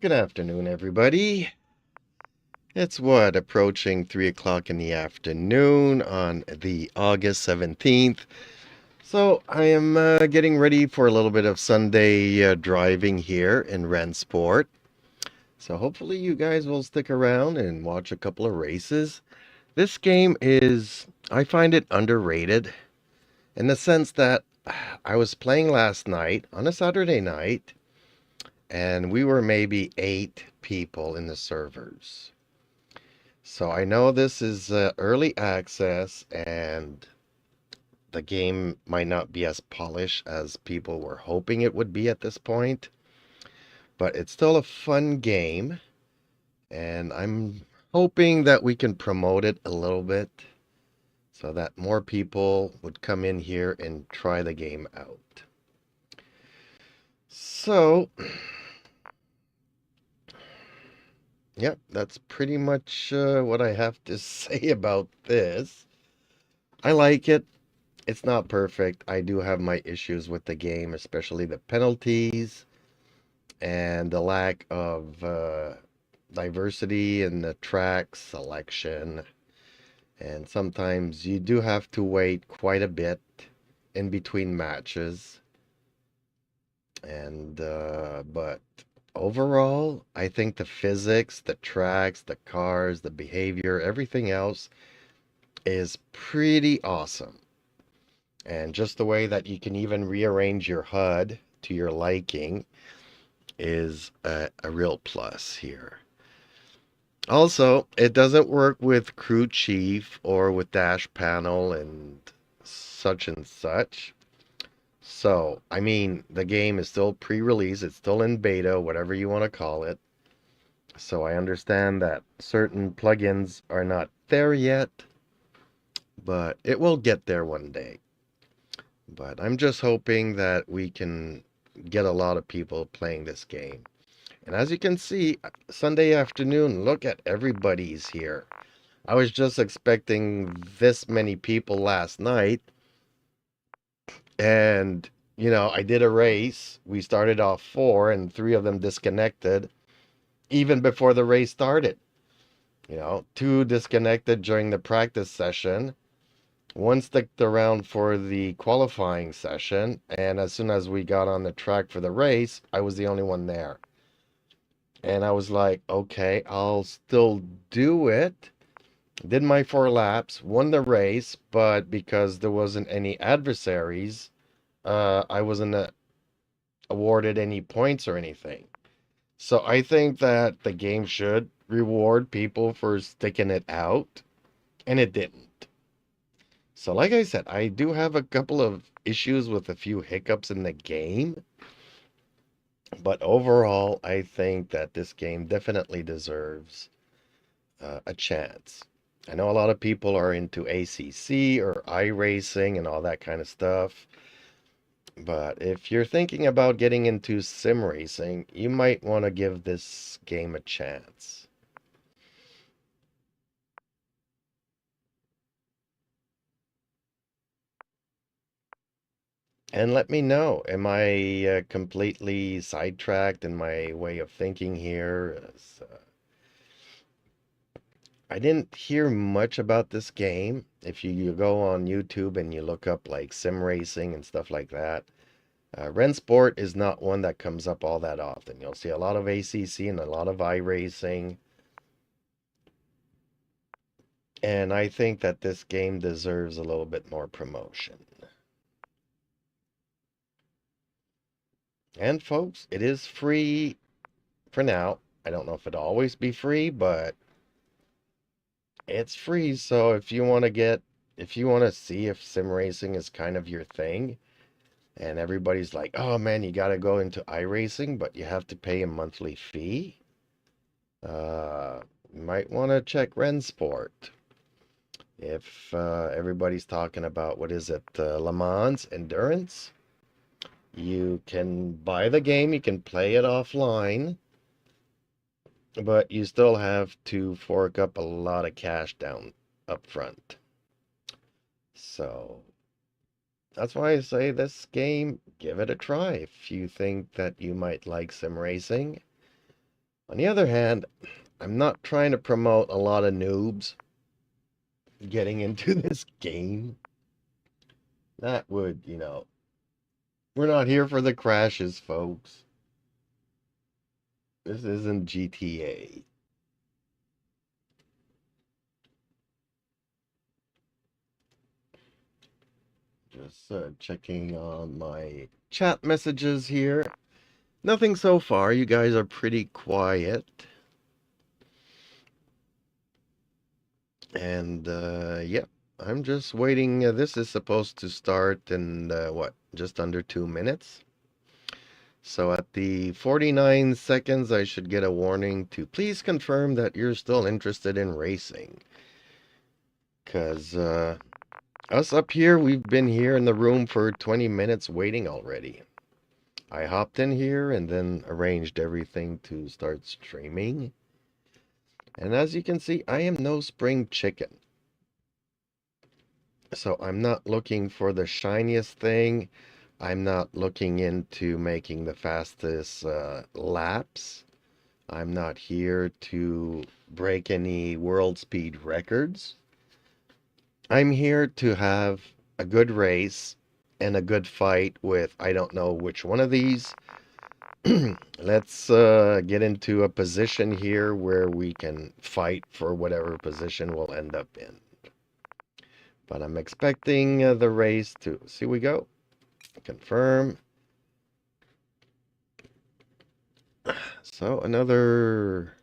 Good afternoon, everybody. It's approaching 3 o'clock in the afternoon on the August 17th. So I am getting ready for a little bit of Sunday driving here in Rennsport. So hopefully you guys will stick around and watch a couple of races. This game I find it underrated in the sense that I was playing last night on a Saturday night, and we were maybe 8 people in the servers. So I know this is early access and the game might not be as polished as people were hoping it would be at this point, but it's still a fun game, and I'm hoping that we can promote it a little bit so that more people would come in here and try the game out. So, yep, that's pretty much what I have to say about this. I like it. It's not perfect. I do have my issues with the game, especially the penalties and the lack of diversity in the track selection. And sometimes you do have to wait quite a bit in between matches. But overall, I think the physics, the tracks, the cars, the behavior, everything else is pretty awesome. And just the way that you can even rearrange your HUD to your liking is a real plus here. Also, it doesn't work with Crew Chief or with Dash Panel and such. So, I mean, the game is still pre-release. It's still in beta, whatever you want to call it. So I understand that certain plugins are not there yet, but it will get there one day. But I'm just hoping that we can get a lot of people playing this game. And as you can see, Sunday afternoon, look at everybody's here. I was just expecting this many people last night. And, I did a race. We started off 4 and 3 of them disconnected even before the race started. 2 disconnected during the practice session. 1 sticked around for the qualifying session, and as soon as we got on the track for the race, I was the only one there. And I was like, okay, I'll still do it. Did my 4 laps, won the race, but because there wasn't any adversaries, I wasn't awarded any points or anything. So I think that the game should reward people for sticking it out, and it didn't. So like I said, I do have a couple of issues with a few hiccups in the game. But overall, I think that this game definitely deserves a chance. I know a lot of people are into ACC or iRacing and all that kind of stuff. But if you're thinking about getting into sim racing, you might want to give this game a chance. And let me know, am I completely sidetracked in my way of thinking here? I didn't hear much about this game. If you go on YouTube and you look up like sim racing and stuff like that, Rennsport is not one that comes up all that often. You'll see a lot of ACC and a lot of iRacing. And I think that this game deserves a little bit more promotion. And folks, it is free for now. I don't know if it'll always be free, but it's free. So if you want to see if sim racing is kind of your thing, and everybody's like, oh man, you got to go into iRacing, but you have to pay a monthly fee, you might want to check Rennsport. If everybody's talking about, what is it, Le Mans Endurance, you can buy the game, you can play it offline, but you still have to fork up a lot of cash down up front. So that's why I say this game, give it a try if you think that you might like sim racing. On the other hand, I'm not trying to promote a lot of noobs getting into this game. That would, we're not here for the crashes, folks. This isn't GTA. Just checking on my chat messages here. Nothing so far. You guys are pretty quiet. And, yeah, I'm just waiting. This is supposed to start in, what, just under 2 minutes? So at the 49 seconds, I should get a warning to please confirm that you're still interested in racing. Because, us up here, we've been here in the room for 20 minutes waiting already. I hopped in here and then arranged everything to start streaming. And as you can see, I am no spring chicken. So I'm not looking for the shiniest thing. I'm not looking into making the fastest laps. I'm not here to break any world speed records. I'm here to have a good race and a good fight with I don't know which one of these. Let's get into a position here where we can fight for whatever position we'll end up in. But I'm expecting the race to... See, we go. Confirm. So another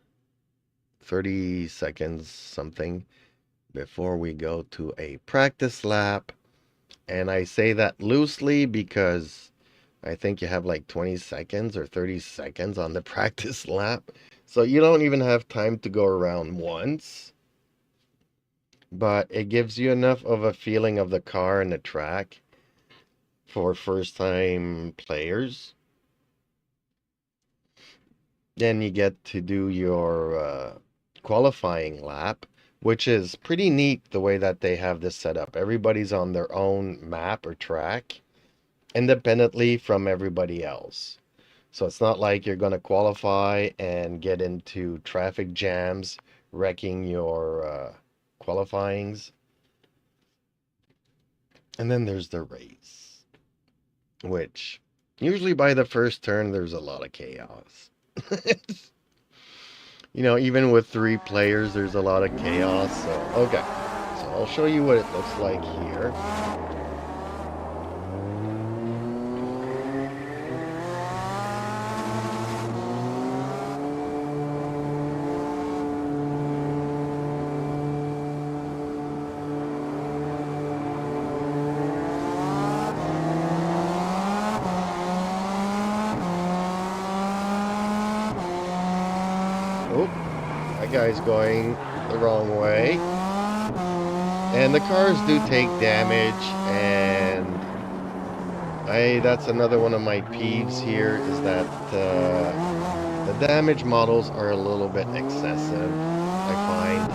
30 seconds something before we go to a practice lap. And I say that loosely because I think you have like 20 seconds or 30 seconds on the practice lap. So you don't even have time to go around once. But it gives you enough of a feeling of the car and the track for first-time players. Then you get to do your qualifying lap, which is pretty neat the way that they have this set up. Everybody's on their own map or track, independently from everybody else. So it's not like you're going to qualify and get into traffic jams, wrecking your qualifyings. And then there's the race, which usually by the first turn, there's a lot of chaos. Even with 3 players, there's a lot of chaos. So, okay. So I'll show you what it looks like here. Oh, that guy's going the wrong way. And the cars do take damage, and that's another one of my peeves here, is that the damage models are a little bit excessive, I find.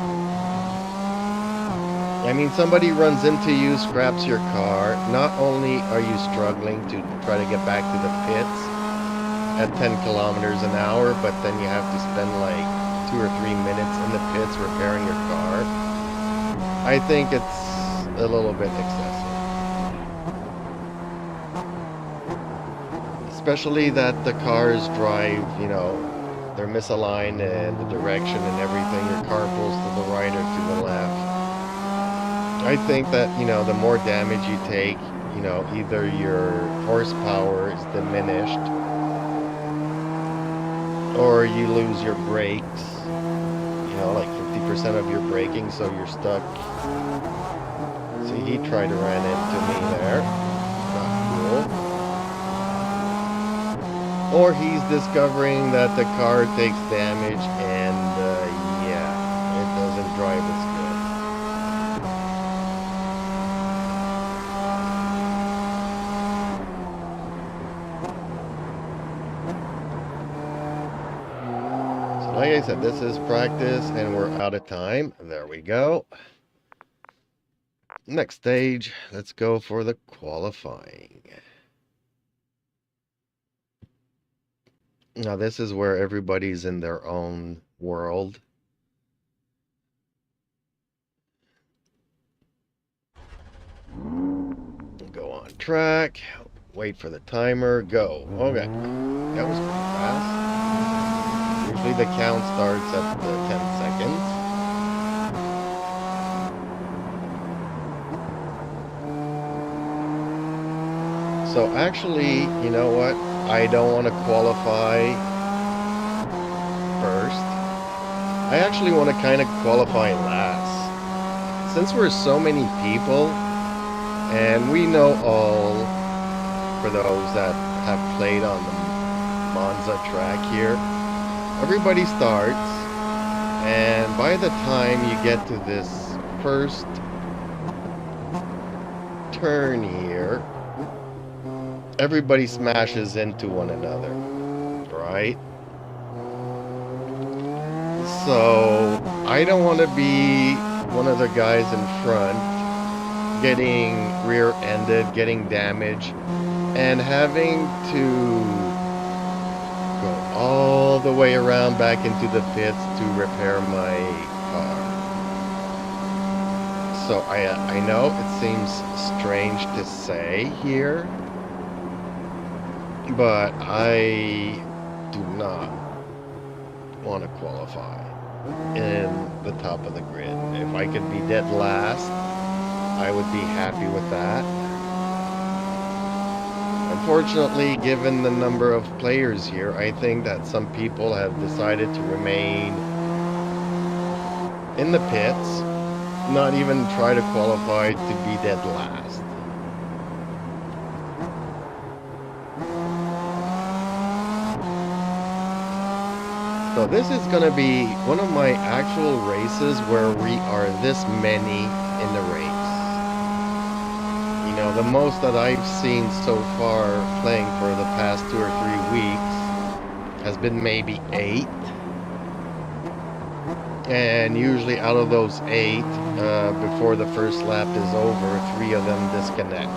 I mean, somebody runs into you, scraps your car. Not only are you struggling to try to get back to the pits at 10 kilometers an hour, but then you have to spend like 2 or 3 minutes in the pits repairing your car. I think it's a little bit excessive. Especially that the cars drive, they're misaligned in the direction and everything. Your car pulls to the right or to the left. I think that, the more damage you take, either your horsepower is diminished or you lose your brakes, like 50% of your braking, so you're stuck. See, he tried to run into me there. Not cool. Or he's discovering that the car takes damage and, yeah, it doesn't drive as good. Like I said, this is practice and we're out of time. There we go. Next stage, let's go for the qualifying. Now, this is where everybody's in their own world. Go on track. Wait for the timer. Go. Okay. That was pretty fast. Usually the count starts at the 10 seconds. So actually, you know what? I don't want to qualify first. I actually want to kind of qualify last. Since we're so many people, and we know all, for those that have played on the Monza track here, everybody starts, and by the time you get to this first turn here, everybody smashes into one another, right? So I don't want to be one of the guys in front getting rear-ended, getting damaged, and having to go all the way around back into the pits to repair my car. So I know it seems strange to say here, but I do not want to qualify in the top of the grid. If I could be dead last, I would be happy with that. Unfortunately, given the number of players here, I think that some people have decided to remain in the pits, not even try to qualify to be dead last. So this is going to be one of my actual races where we are this many in the race. You know, the most that I've seen so far playing for the past 2 or 3 weeks has been maybe 8. And usually out of those 8, before the first lap is over, 3 of them disconnect.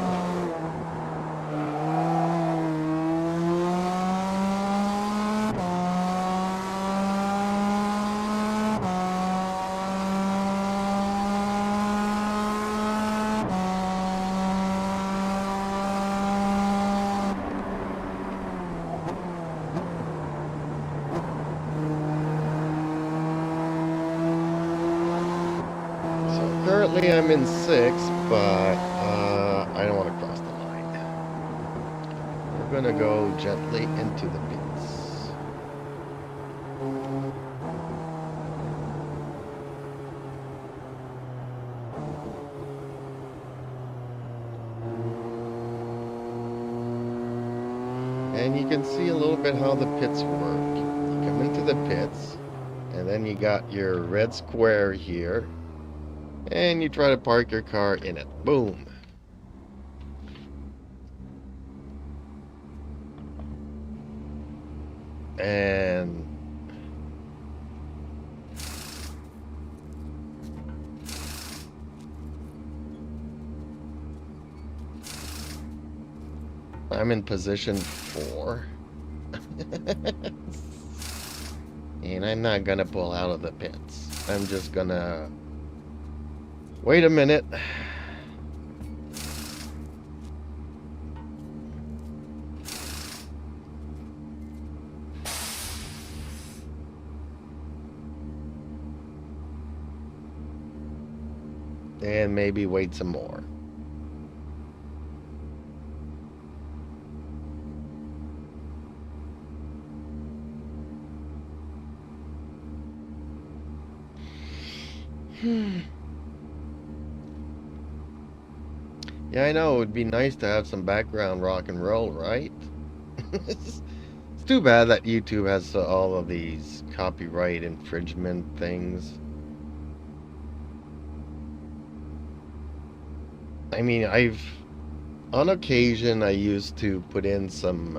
Currently I'm in 6th, but I don't want to cross the line. We're going to go gently into the pits. And you can see a little bit how the pits work. You come into the pits, and then you got your red square here. And you try to park your car in it. Boom. And I'm in position 4. And I'm not gonna pull out of the pits. I'm just gonna wait a minute. And maybe wait some more. Yeah, I know, it would be nice to have some background rock and roll, right? It's too bad that YouTube has all of these copyright infringement things. I mean, on occasion, I used to put in some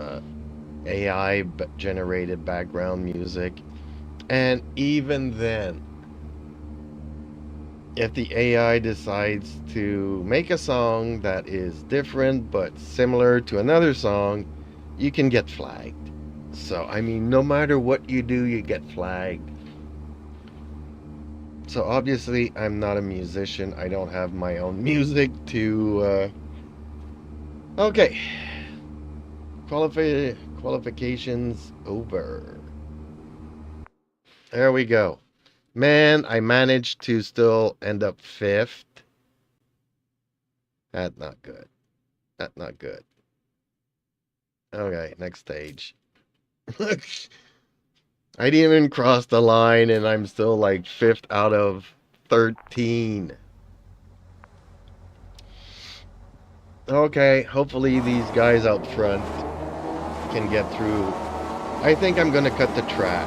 AI generated background music, and even then, if the AI decides to make a song that is different but similar to another song, you can get flagged. So, I mean, no matter what you do, you get flagged. So, obviously, I'm not a musician. I don't have my own music to. Okay. Qualifications over. There we go. Man, I managed to still end up fifth. That's not good. That's not good. Okay, next stage. I didn't even cross the line and I'm still like fifth out of 13. Okay, hopefully these guys out front can get through. I think I'm gonna cut the track.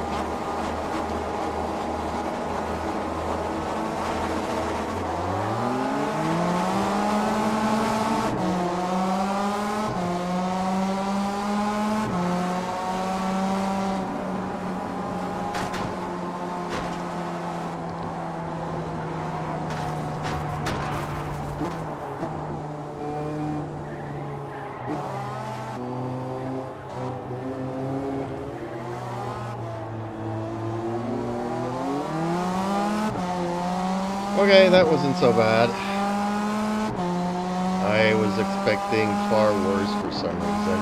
Okay, that wasn't so bad. I was expecting far worse for some reason.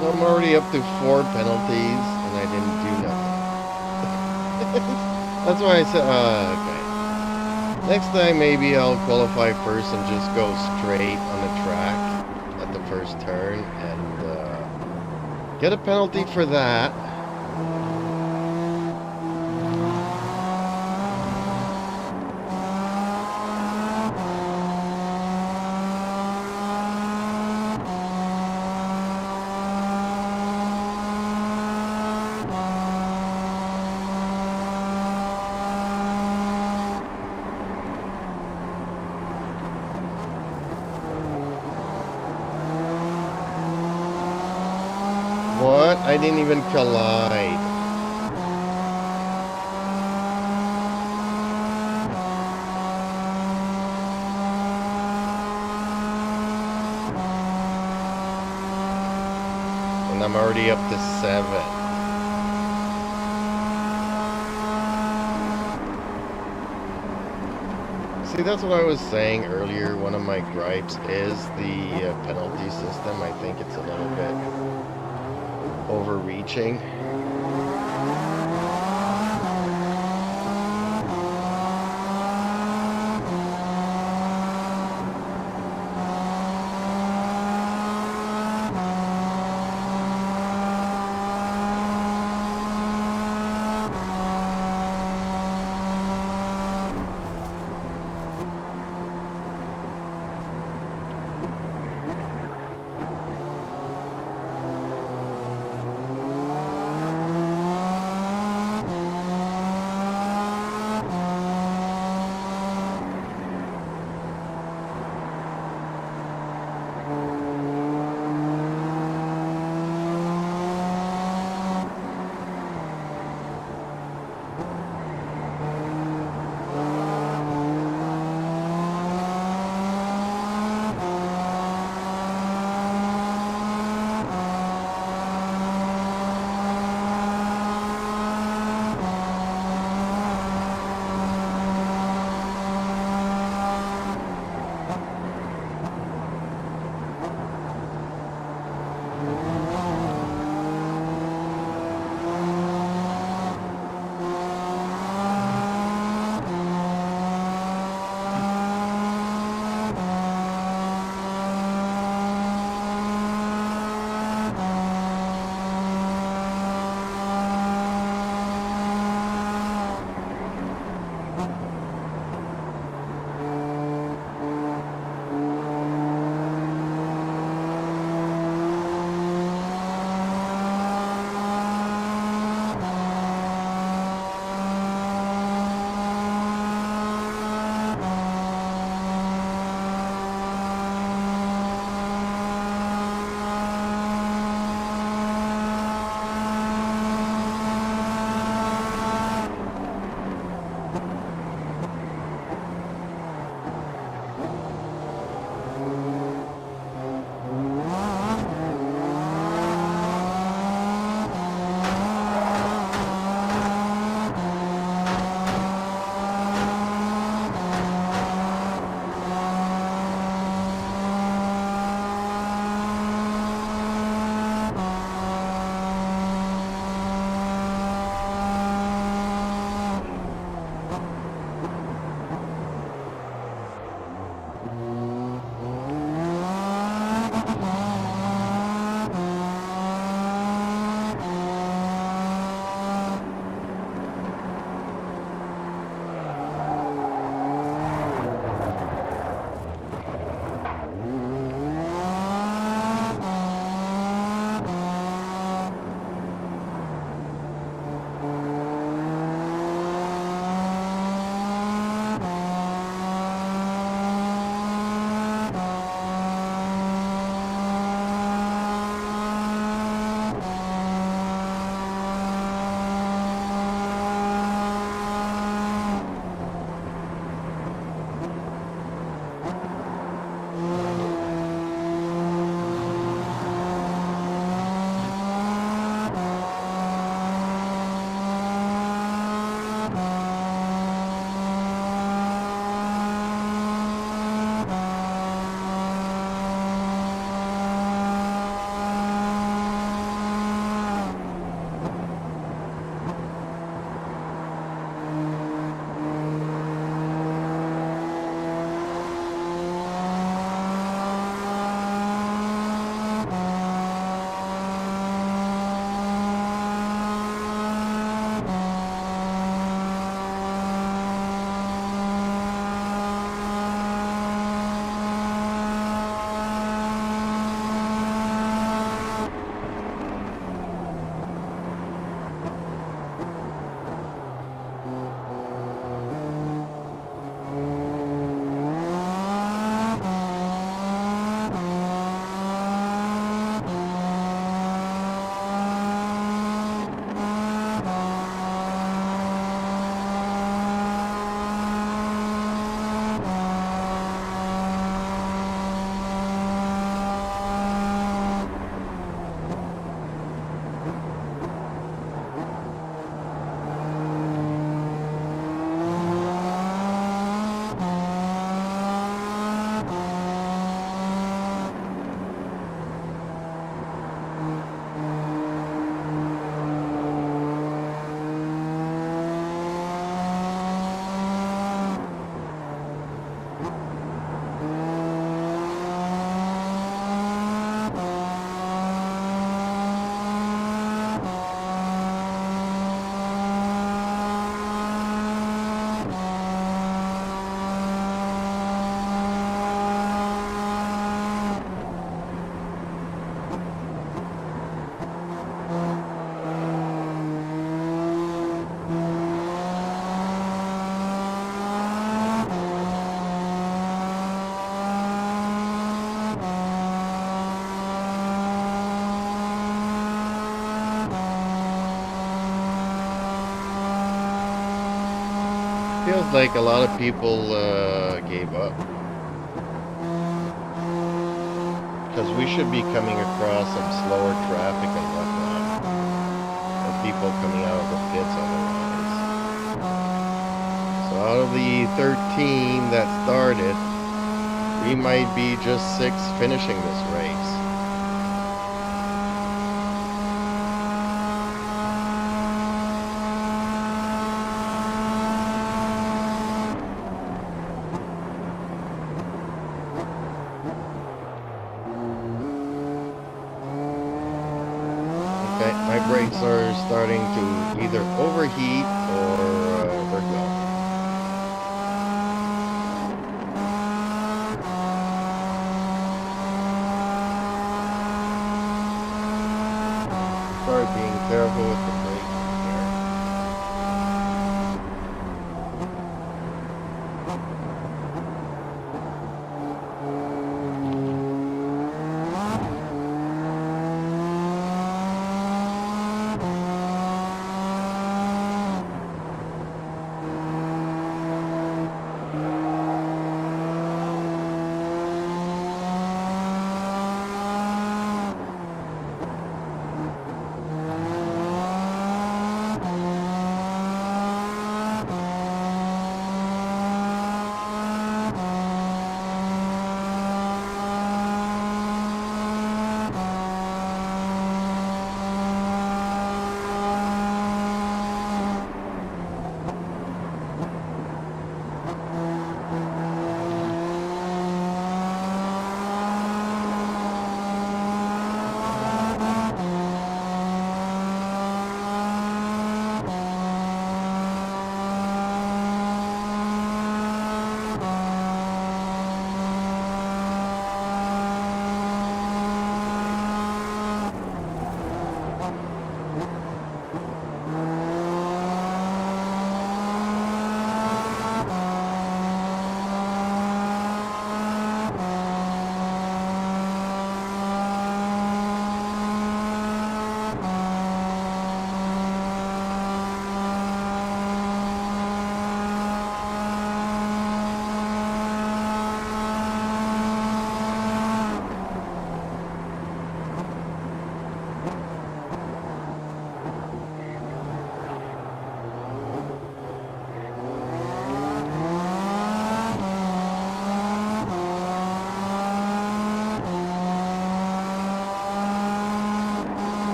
So I'm already up to 4 penalties and I didn't do nothing. That's why I said, okay. Next time maybe I'll qualify first and just go straight on the track at the first turn and get a penalty for that. What? I didn't even collide. And I'm already up to 7. See, that's what I was saying earlier. One of my gripes is the penalty system. I think it's a little bit overreaching. Feels like a lot of people gave up. Because we should be coming across some slower traffic and whatnot. Or people coming out of the pits otherwise. So out of the 13 that started, we might be just 6 finishing this race. Okay, my brakes are starting to either overheat or they're going. Start being careful with the braking here.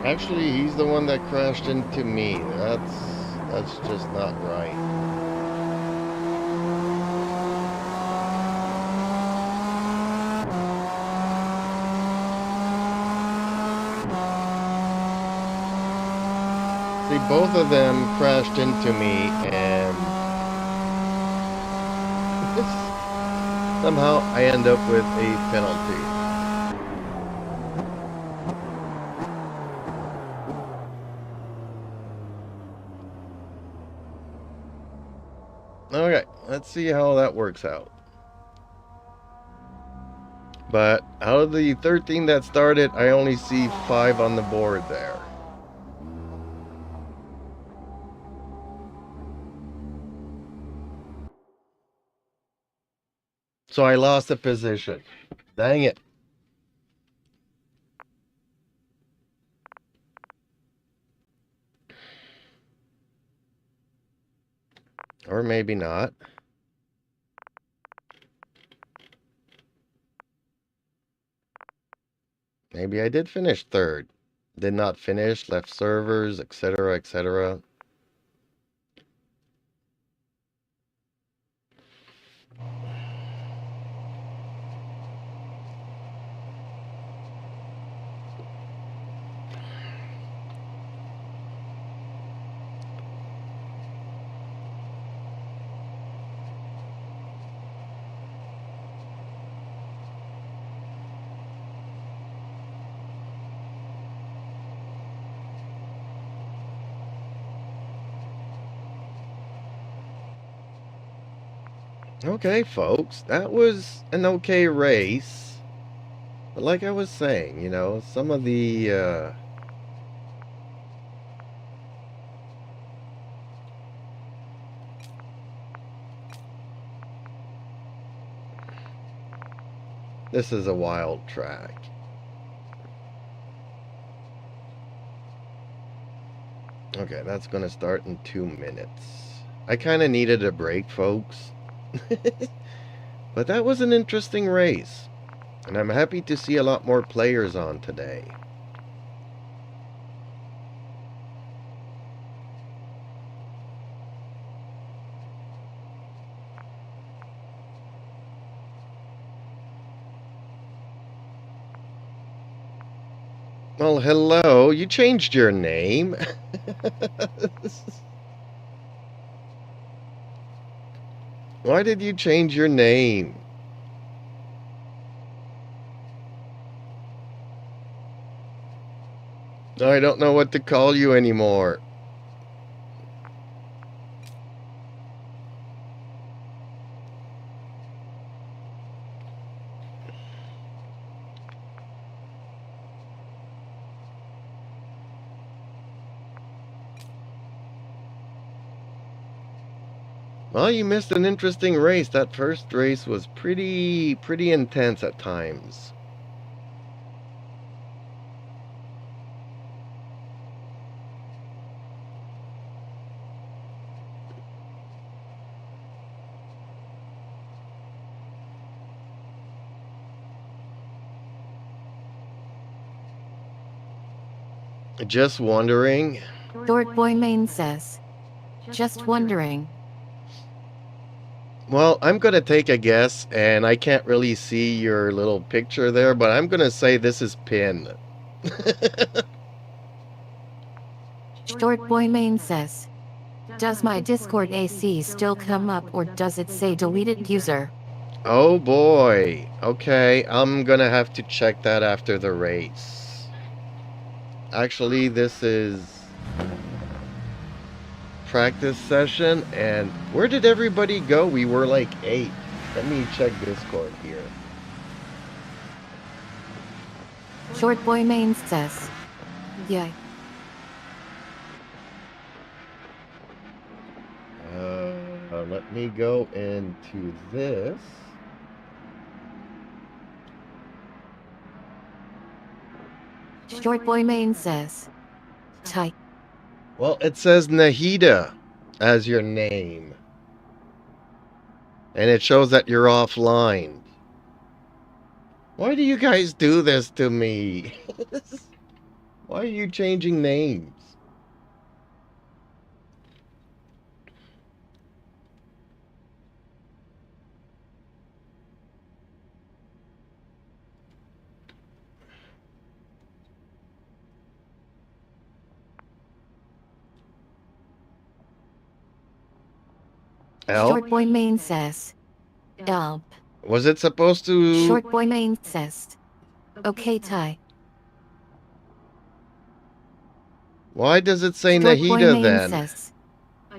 Actually, he's the one that crashed into me. That's just not right. See, both of them crashed into me, and somehow I end up with a penalty. Okay, let's see how that works out. But out of the 13 that started, I only see 5 on the board there. So I lost a position. Dang it. Or maybe not. Maybe I did finish third. Did not finish, left servers, etc., etc. Okay, folks, that was an okay race. But like I was saying, some of the this is a wild track. Okay, that's going to start in 2 minutes. I kind of needed a break, folks. But that was an interesting race. And I'm happy to see a lot more players on today. Well, hello. You changed your name. Why did you change your name? I don't know what to call you anymore. Well, you missed an interesting race. That first race was pretty intense at times. Just wondering. Short Boy Main says, just wondering. Well, I'm going to take a guess, and I can't really see your little picture there, but I'm going to say this is Pin. Short Boy Main says, does my Discord AC still come up or does it say deleted user? Oh boy. Okay, I'm going to have to check that after the race. Actually, this is practice session, and where did everybody go? We were like 8. Let me check Discord here. Short Boy Main says, yay. Let me go into this. Short Boy Main says, tight. Well, it says Nahida as your name. And it shows that you're offline. Why do you guys do this to me? Why are you changing names? Short Boy Main says, Elp. Was it supposed to... Short Boy Main says, okay, Ty. Why does it say Short Boy Nahida Main then? says,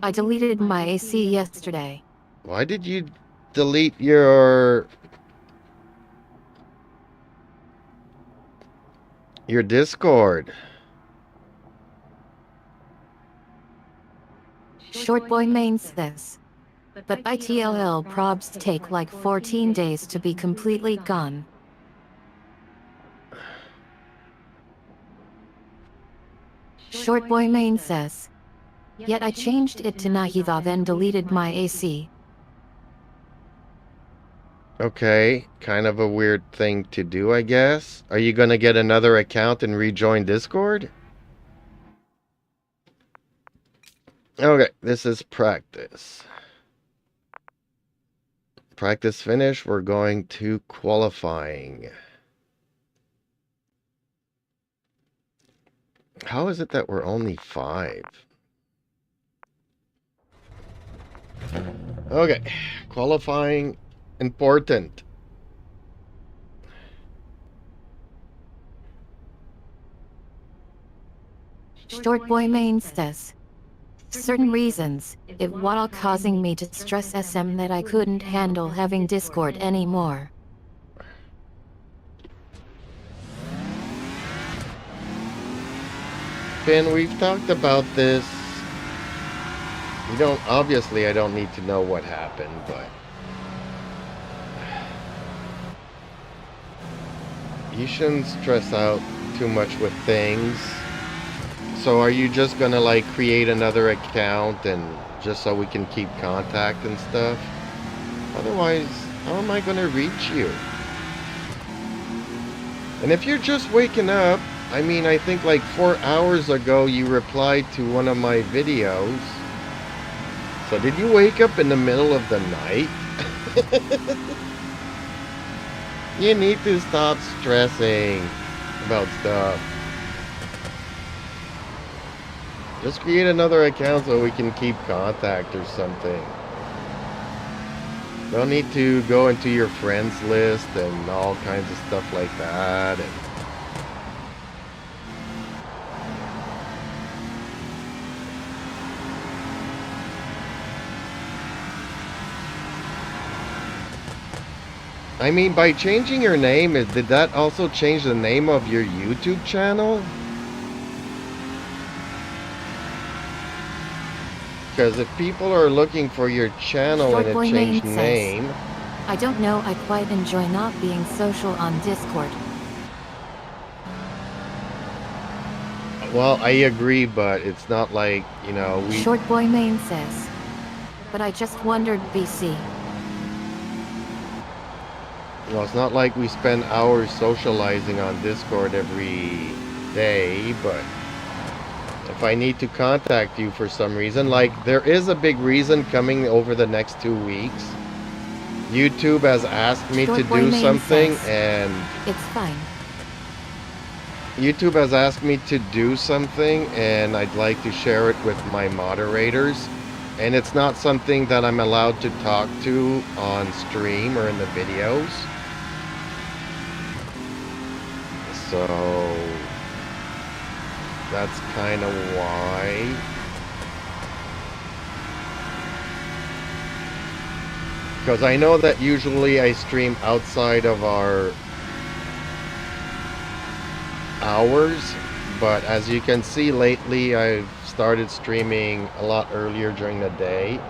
I deleted my AC yesterday. Why did you delete your... Your Discord. Short Boy Main says. But ITLL probs take like 14 days to be completely gone. Short Boy Main says. Yet I changed it to Nahida, then deleted my AC. Okay, kind of a weird thing to do, I guess. Are you gonna get another account and rejoin Discord? Okay, this is practice. Practice finish, we're going to qualifying. How is it that we're only 5? Okay, qualifying, important. Short Boy Main says. Certain reasons, it was causing me to stress SM that I couldn't handle having Discord anymore. Finn, we've talked about this. Obviously I don't need to know what happened, but you shouldn't stress out too much with things. So are you just gonna like create another account and just so we can keep contact and stuff? Otherwise, how am I gonna reach you? And if you're just waking up, I mean, I think like 4 hours ago you replied to one of my videos. So did you wake up in the middle of the night? You need to stop stressing about stuff. Just create another account so we can keep contact or something. Don't need to go into your friends list and all kinds of stuff like that. I mean, by changing your name, did that also change the name of your YouTube channel? Because if people are looking for your channel and it changed name... I don't know, I quite enjoy not being social on Discord. Well, I agree, but it's not like, you know, we... Short Boy Main says. But I just wondered, BC. Well, it's not like we spend hours socializing on Discord every day, but if I need to contact you for some reason, like there is a big reason coming over the next 2 weeks. YouTube has asked me to do something and... It's fine. YouTube has asked me to do something and I'd like to share it with my moderators. And it's not something that I'm allowed to talk to on stream or in the videos. So that's kind of why. Because I know that usually I stream outside of our hours, but as you can see lately I've started streaming a lot earlier during the day,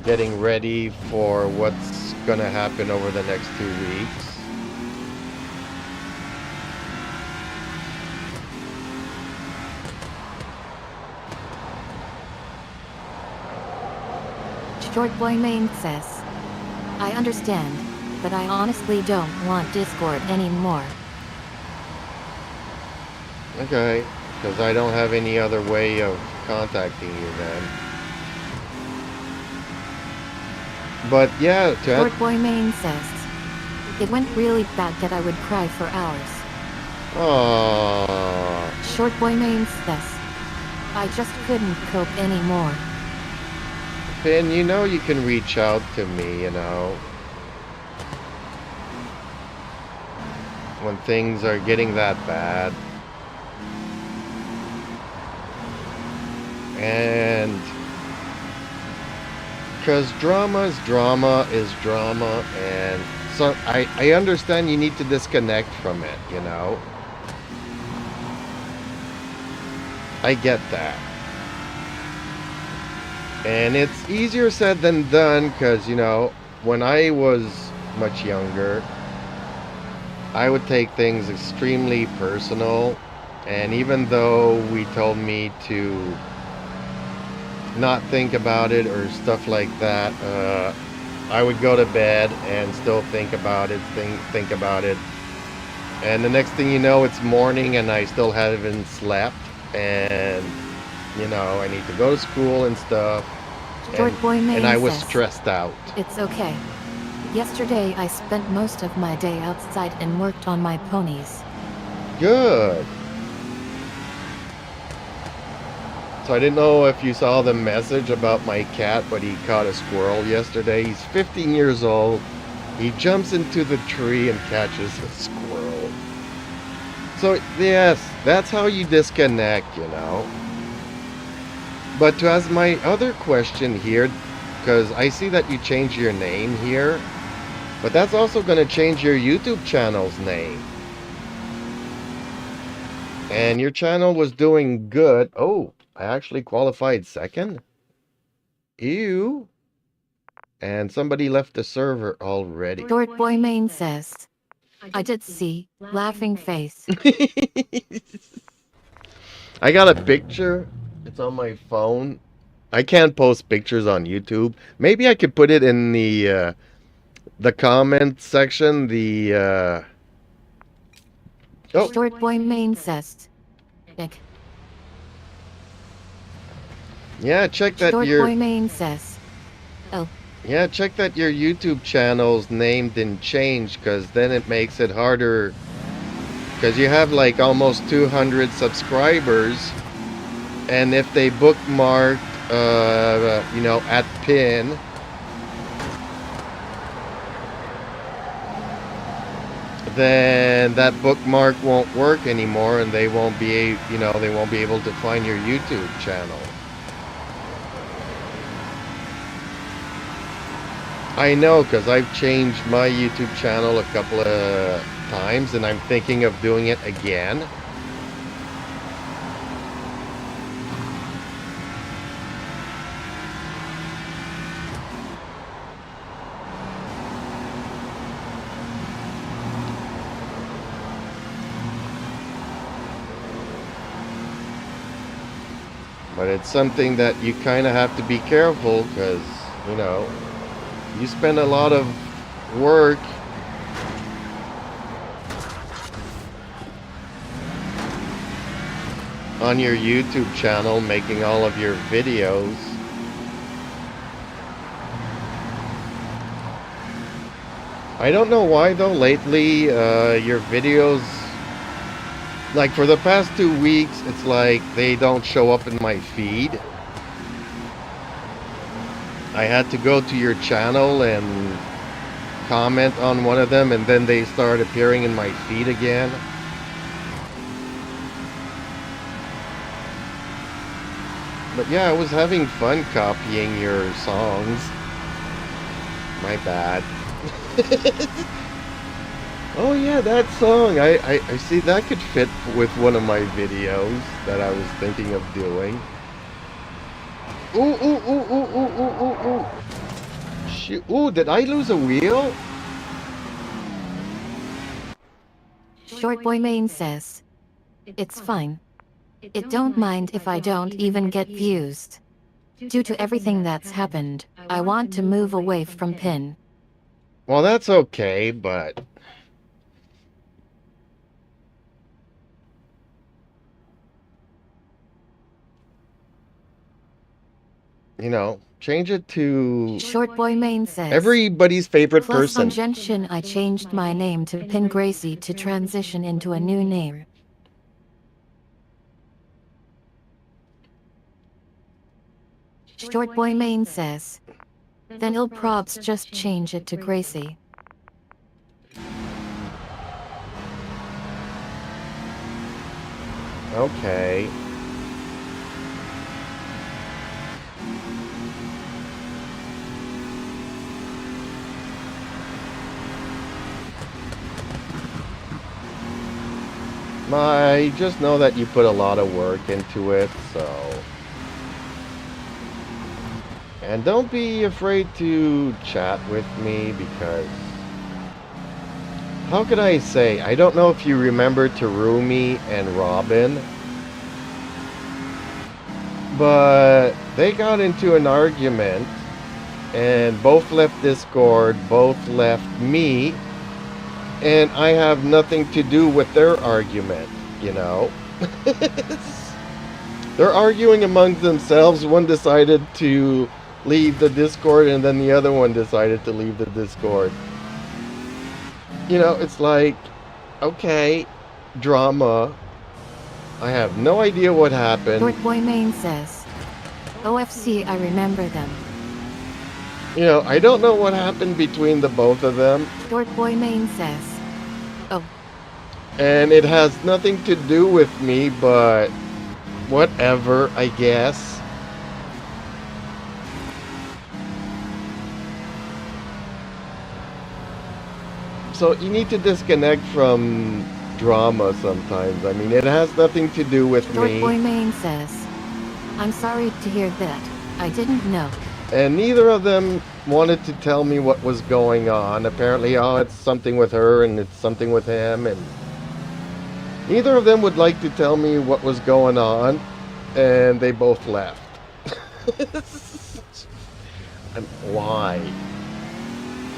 getting ready for what's gonna happen over the next 2 weeks. Short Boy Main says, I understand, but I honestly don't want Discord anymore. Okay, because I don't have any other way of contacting you then. But yeah, Short Boy Main says, it went really bad that I would cry for hours. Aww. Short Boy Main says, I just couldn't cope anymore. Finn, you know you can reach out to me, you know, when things are getting that bad. And because drama is drama, and so I understand you need to disconnect from it, you know. I get that. And it's easier said than done because, you know, when I was much younger, I would take things extremely personal. And even though we told me to not think about it or stuff like that, I would go to bed and still think about it, think about it. And the next thing you know, it's morning and I still haven't slept. And, you know, I need to go to school and stuff. Short boy And I Maine was says, stressed out. "It's okay. Yesterday I spent most of my day outside and worked on my ponies." Good. So I didn't know if you saw the message about my cat, but he caught a squirrel yesterday. He's 15 years old. He jumps into the tree and catches a squirrel. So yes, that's how you disconnect, you know. But to ask my other question here, because I see that you changed your name here, but that's also going to change your YouTube channel's name. And your channel was doing good. Oh, I actually qualified second. Ew. And somebody left the server already. Short boy Maine says, "I did see, laughing face." I got a picture. It's on my phone. I can't post pictures on YouTube. Maybe I could put it in the comment section. Oh, Short boy Maine says, "Nick." yeah, check that Short your boy Maine says, "Oh." yeah, check that your YouTube channel's name didn't change, because then it makes it harder. Because you have like almost 200 subscribers, and if they bookmarked, you know, at pin, then that bookmark won't work anymore, and they won't be, you know, they won't be able to find your YouTube channel. I know, because I've changed my YouTube channel a couple of times, and I'm thinking of doing it again. But it's something that you kind of have to be careful, because, you know, you spend a lot of work on your YouTube channel, making all of your videos. I don't know why though, lately your videos, like for the past 2 weeks, it's like they don't show up in my feed. I had to go to your channel and comment on one of them, and then they start appearing in my feed again. But yeah, I was having fun copying your songs. My bad. Oh yeah, that song. I see that could fit with one of my videos that I was thinking of doing. Ooh, ooh, ooh, ooh, ooh, ooh, ooh, ooh. Shoot. Ooh, did I lose a wheel? Short boy Maine says, "It's fine. It don't mind if I don't even get views. Due to everything that's happened, I want to move away from Pin." Well, that's okay, but you know, change it to Short boy Maine says, everybody's favorite "Plus on person. Genshin I changed my name to Pin Gracie to transition into a new name." Short boy Maine says, "Then I'll probs just change it to Gracie." Okay. I just know that you put a lot of work into it, so... And don't be afraid to chat with me, because... How could I say? I don't know if you remember Terumi and Robin, but they got into an argument, and both left Discord, both left me, and I have nothing to do with their argument, you know? They're arguing among themselves. One decided to leave the Discord, and then the other one decided to leave the Discord. You know, it's like, okay, drama. I have no idea what happened. Short Boy Main says, OFC, I remember them. You know, I don't know what happened between the both of them. Short Boy Main says, oh. And it has nothing to do with me, but whatever, I guess. So you need to disconnect from drama sometimes. I mean, it has nothing to do with Short me. Boy Main says, I'm sorry to hear that. I didn't know. And neither of them wanted to tell me what was going on. Apparently, oh, it's something with her and it's something with him. And neither of them would like to tell me what was going on. And they both left. And why?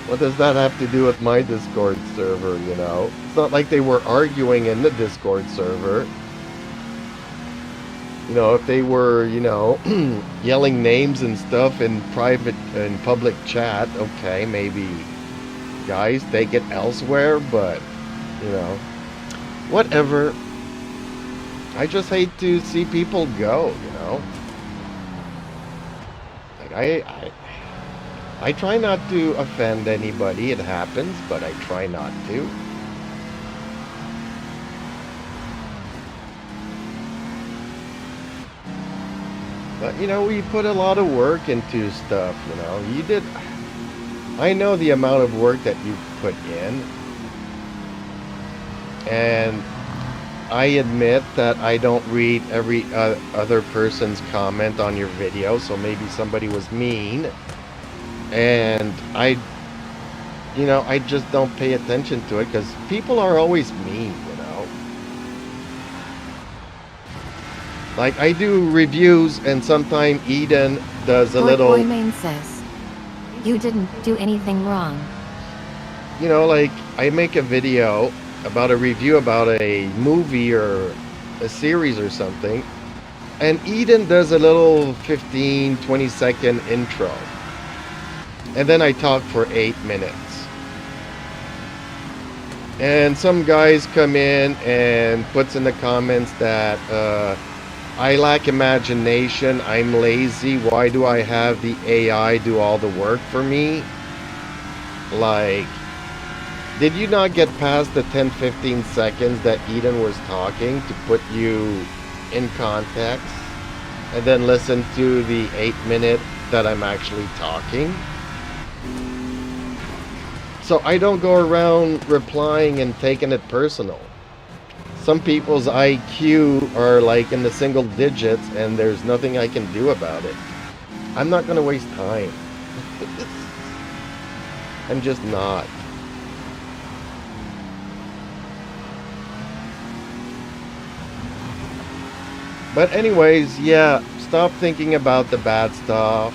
What does that have to do with my Discord server, you know? It's not like they were arguing in the Discord server. You know, if they were, you know, yelling names and stuff in private and public chat, okay, maybe guys take it elsewhere, but, you know, whatever. I just hate to see people go, you know? Like, I try not to offend anybody. It happens, but I try not to. But, you know, we put a lot of work into stuff, you know. You did... I know the amount of work that you put in. And I admit that I don't read every other person's comment on your video, so maybe somebody was mean. And I just don't pay attention to it because people are always mean, you know. Like, I do reviews, and sometimes Eden does a little... Boy Main says, you didn't do anything wrong. You know, like, I make a video about a review about a movie or a series or something, and Eden does a little 15, 20-second intro. And then I talk for 8 minutes. And some guys come in and puts in the comments that I lack imagination, I'm lazy, why do I have the AI do all the work for me? Like, did you not get past the 10-15 seconds that Eden was talking to put you in context? And then listen to the 8-minute that I'm actually talking? So I don't go around replying and taking it personal. Some people's IQ are like in the single digits and there's nothing I can do about it. I'm not going to waste time. I'm just not. But anyways, yeah, stop thinking about the bad stuff.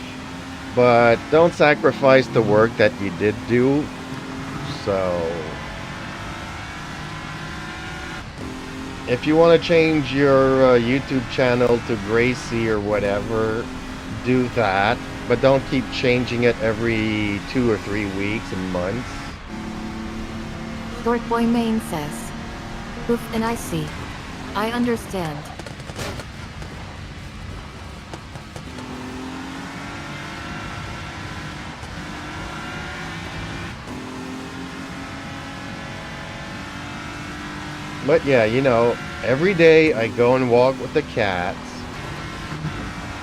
But don't sacrifice the work that you did do. So, if you want to change your YouTube channel to Gracie or whatever, do that. But don't keep changing it every 2 or 3 weeks and months. Short Boy Main says, oof, and I see. I understand. But yeah, you know, every day I go and walk with the cats.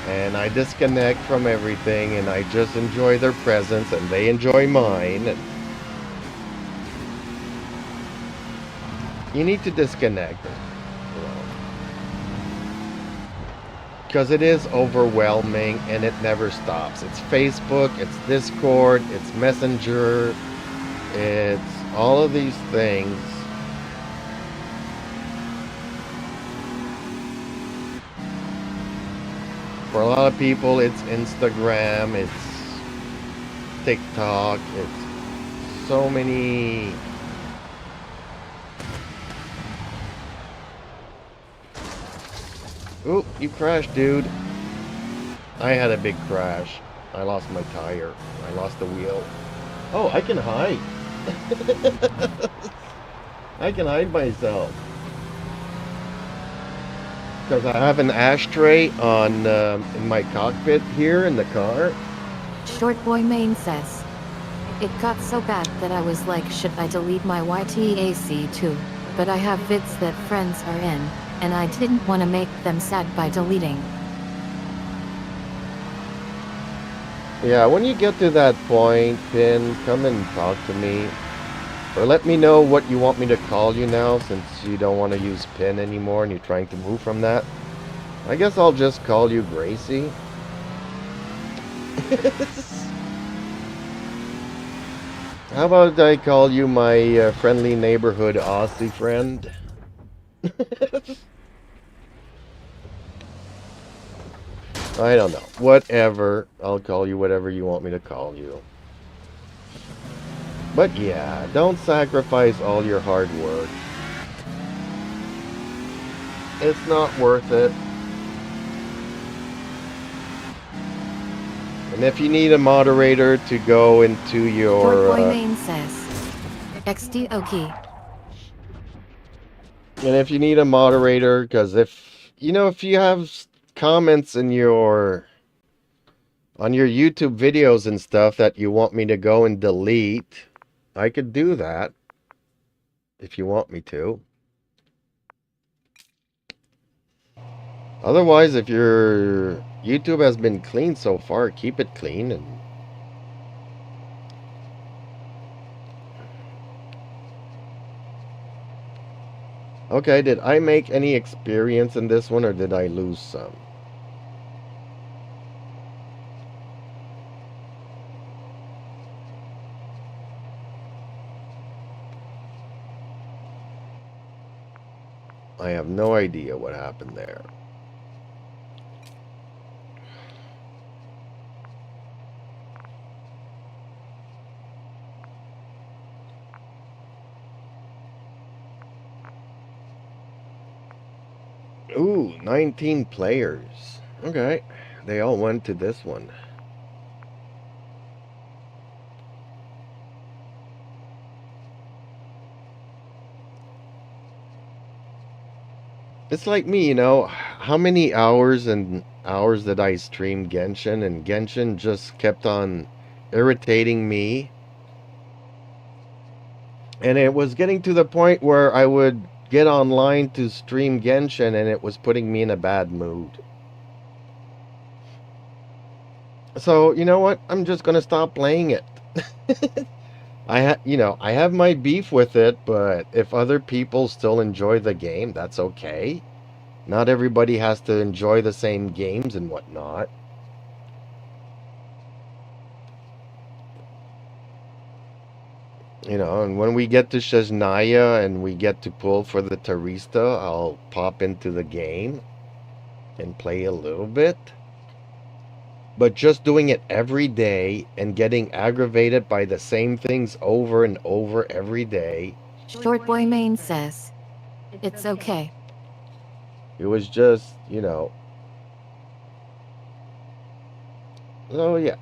And I disconnect from everything and I just enjoy their presence and they enjoy mine. And you need to disconnect. because it is overwhelming and it never stops. It's Facebook, it's Discord, it's Messenger, it's all of these things. For a lot of people, it's Instagram, it's TikTok, it's so many. Ooh, you crashed, dude. I had a big crash. I lost my tire. I lost the wheel. Oh, I can hide. I can hide myself. Because I have an ashtray on in my cockpit here in the car. Short Boy Main says. It got so bad that I was like, should I delete my YTAC too? But I have vids that friends are in, and I didn't want to make them sad by deleting. Yeah, when you get to that point, Pin, come and talk to me. Or let me know what you want me to call you now, since you don't want to use Pin anymore and you're trying to move from that. I guess I'll just call you Gracie. How about I call you my friendly neighborhood Aussie friend? I don't know. Whatever. I'll call you whatever you want me to call you. But yeah, don't sacrifice all your hard work. It's not worth it. And if you need a moderator to go into your... Short Boy Main says. XD OK. And if you need a moderator, because if you have comments in your on your YouTube videos and stuff that you want me to go and delete, I could do that if you want me to. Otherwise, if your YouTube has been clean so far, keep it clean. And okay, did I make any experience in this one, or did I lose some? I have no idea what happened there. Ooh, 19 players. Okay, they all went to this one. It's like me, how many hours and hours did I stream Genshin, and Genshin just kept on irritating me. And it was getting to the point where I would get online to stream Genshin and it was putting me in a bad mood. So, you know what? I'm just going to stop playing it. I have my beef with it, but if other people still enjoy the game, that's okay. Not everybody has to enjoy the same games and whatnot. And when we get to Shesnaya and we get to pull for the Tarista, I'll pop into the game and play a little bit. But just doing it every day and getting aggravated by the same things over and over every day. Short Boy Main says. It's okay. It was just, So yeah.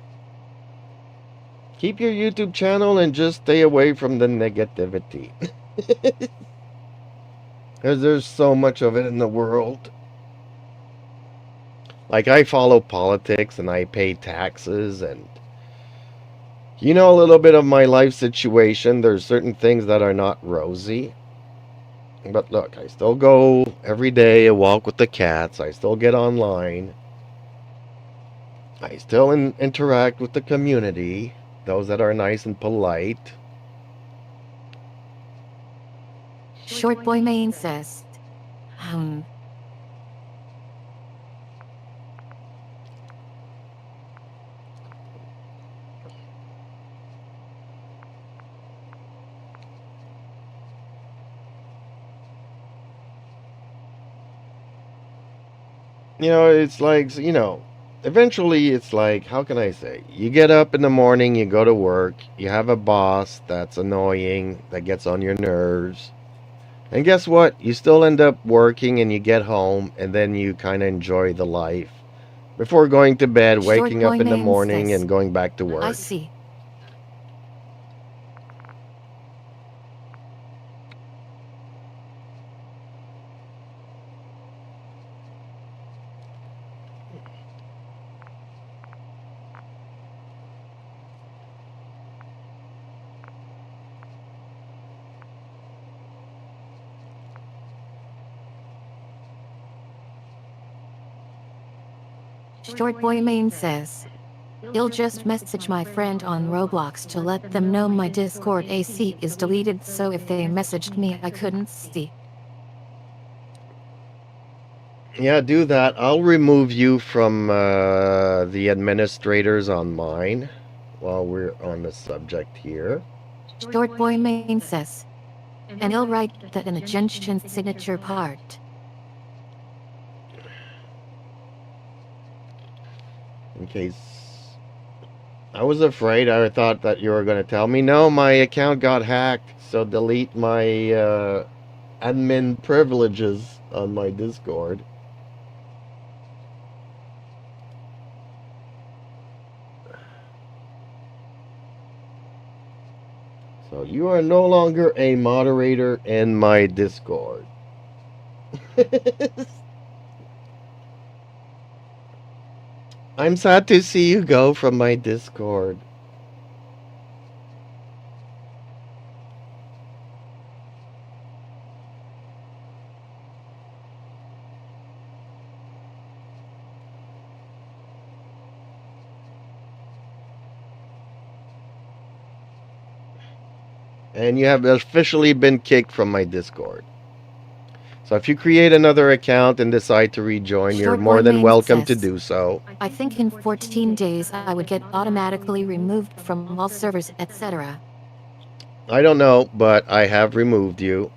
Keep your YouTube channel and just stay away from the negativity. Because there's so much of it in the world. Like, I follow politics and I pay taxes, and a little bit of my life situation. There's certain things that are not rosy. But look, I still go every day and walk with the cats. I still get online. I still interact with the community, those that are nice and polite. Short Boy Main says. It's like, eventually it's like, how can I say? You get up in the morning, you go to work, you have a boss that's annoying, that gets on your nerves. And guess what? You still end up working and you get home and then you kind of enjoy the life before going to bed, Short waking up boy in the main morning says. and going back to I work. see. Short boy main says. I'll just message my friend on Roblox to let them know my Discord AC is deleted, so if they messaged me I couldn't see. Yeah, do that. I'll remove you from the administrators on mine while we're on the subject here. Short boy main says. And I'll write that in the Genshin signature part. In case I was afraid, I thought that you were going to tell me, no, my account got hacked, so delete my admin privileges on my Discord. So you are no longer a moderator in my Discord. I'm sad to see you go from my Discord. And you have officially been kicked from my Discord. So if you create another account and decide to rejoin, you're Short boy more than main welcome to says. do so. I think in 14 days I would get automatically removed from all servers, etc. I don't know, but I have removed you.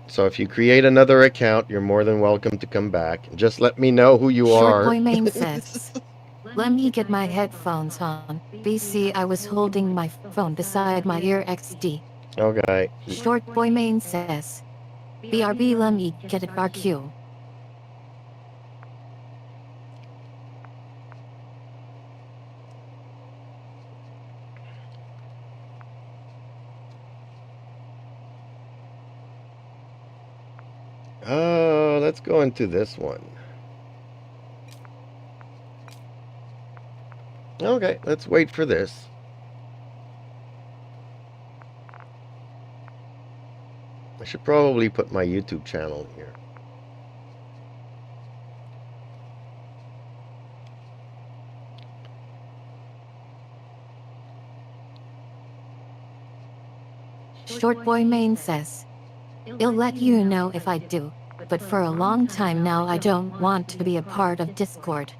So if you create another account, you're more than welcome to come back. Just let me know who you Short are. boy main says. Let me get my headphones on. BC, I was holding my phone beside my ear XD. Okay. Short boy main says. BRB, let me get it RQ. Let's go into this one. Okay, let's wait for this. I should probably put my YouTube channel here. Short boy main says. I'll let you know if I do, but for a long time now I don't want to be a part of Discord.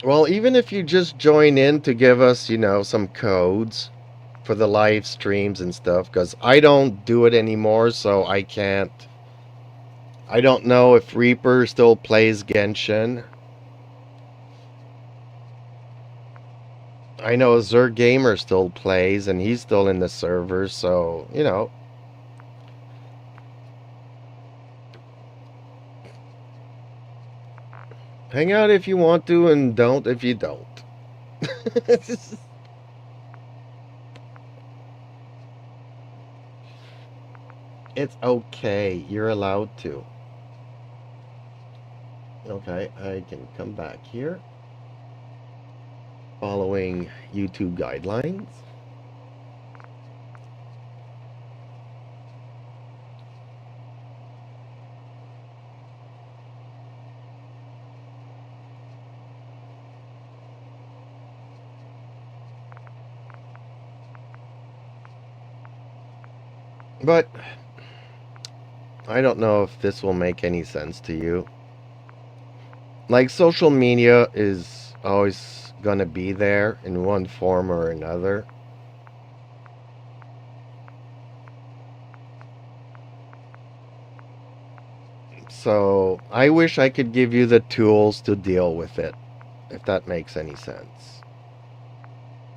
Well, even if you just join in to give us, some codes for the live streams and stuff, because I don't do it anymore, so I can't. I don't know if Reaper still plays Genshin. I know Zerg Gamer still plays, and he's still in the server, so. Hang out if you want to, and don't if you don't. It's okay. You're allowed to. Okay, I can come back here. Following YouTube guidelines. But I don't know if this will make any sense to you. Like, social media is always gonna be there in one form or another. So I wish I could give you the tools to deal with it, if that makes any sense.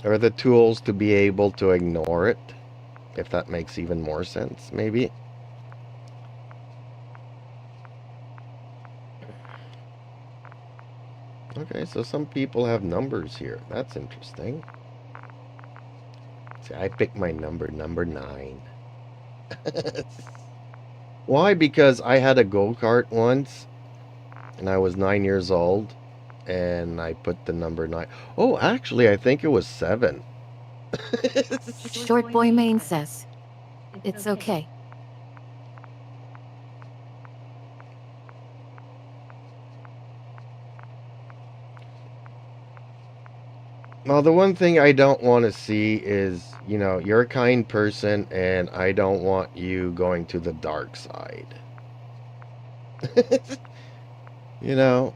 Or the tools to be able to ignore it, if that makes even more sense, maybe. Okay, so some people have numbers here. That's interesting. See, I picked my number 9. Why? Because I had a go-kart once, and I was 9 years old, and I put the number 9. Oh, actually, I think it was 7. Short boy main says. It's okay. Well, the one thing I don't want to see is, you're a kind person, and I don't want you going to the dark side. you know,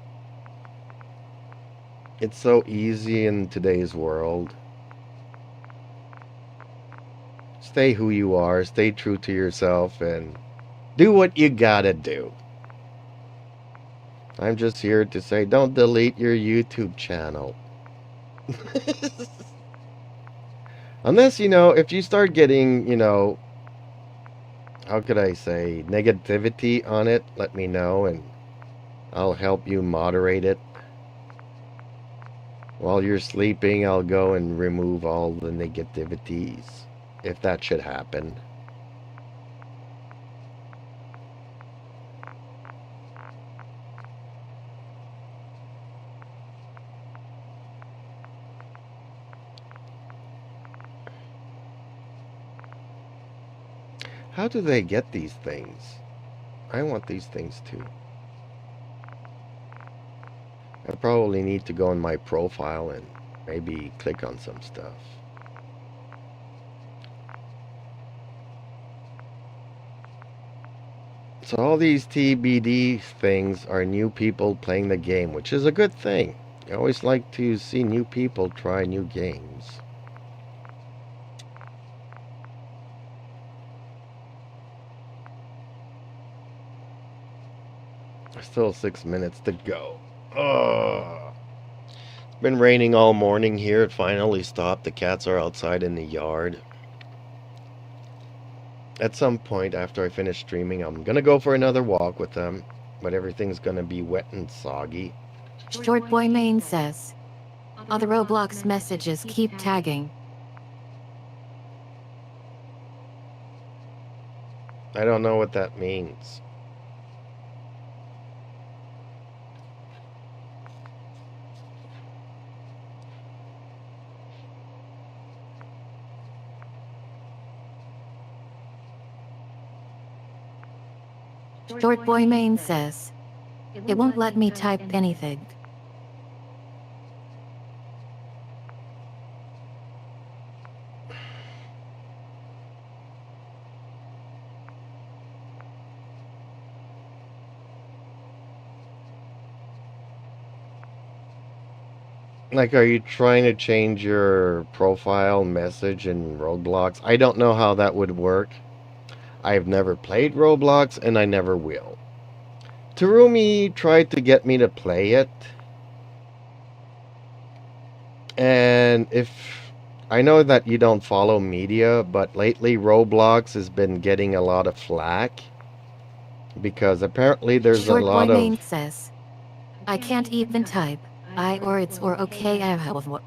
it's so easy in today's world. Stay who you are, stay true to yourself, and do what you gotta do. I'm just here to say don't delete your YouTube channel. Unless, if you start getting, how could I say, negativity on it, let me know and I'll help you moderate it. While you're sleeping, I'll go and remove all the negativities, if that should happen. How do they get these things? I want these things too. I probably need to go in my profile and maybe click on some stuff. So all these TBD things are new people playing the game, which is a good thing. I always like to see new people try new games. Still 6 minutes to go. Oh, it's been raining all morning here. It finally stopped. The cats are outside in the yard. At some point after I finish streaming, I'm gonna go for another walk with them, but everything's gonna be wet and soggy. Short boy main says. Other Roblox messages keep tagging. I don't know what that means. Short boy main says. It won't let me type anything. Like, are you trying to change your profile message in Roblox? I don't know how that would work. I've never played Roblox and I never will. Terumi tried to get me to play it. And if I know that you don't follow media, but lately Roblox has been getting a lot of flack because apparently there's a Short boy lot of main says. I can't even type. I or it's or okay I have what.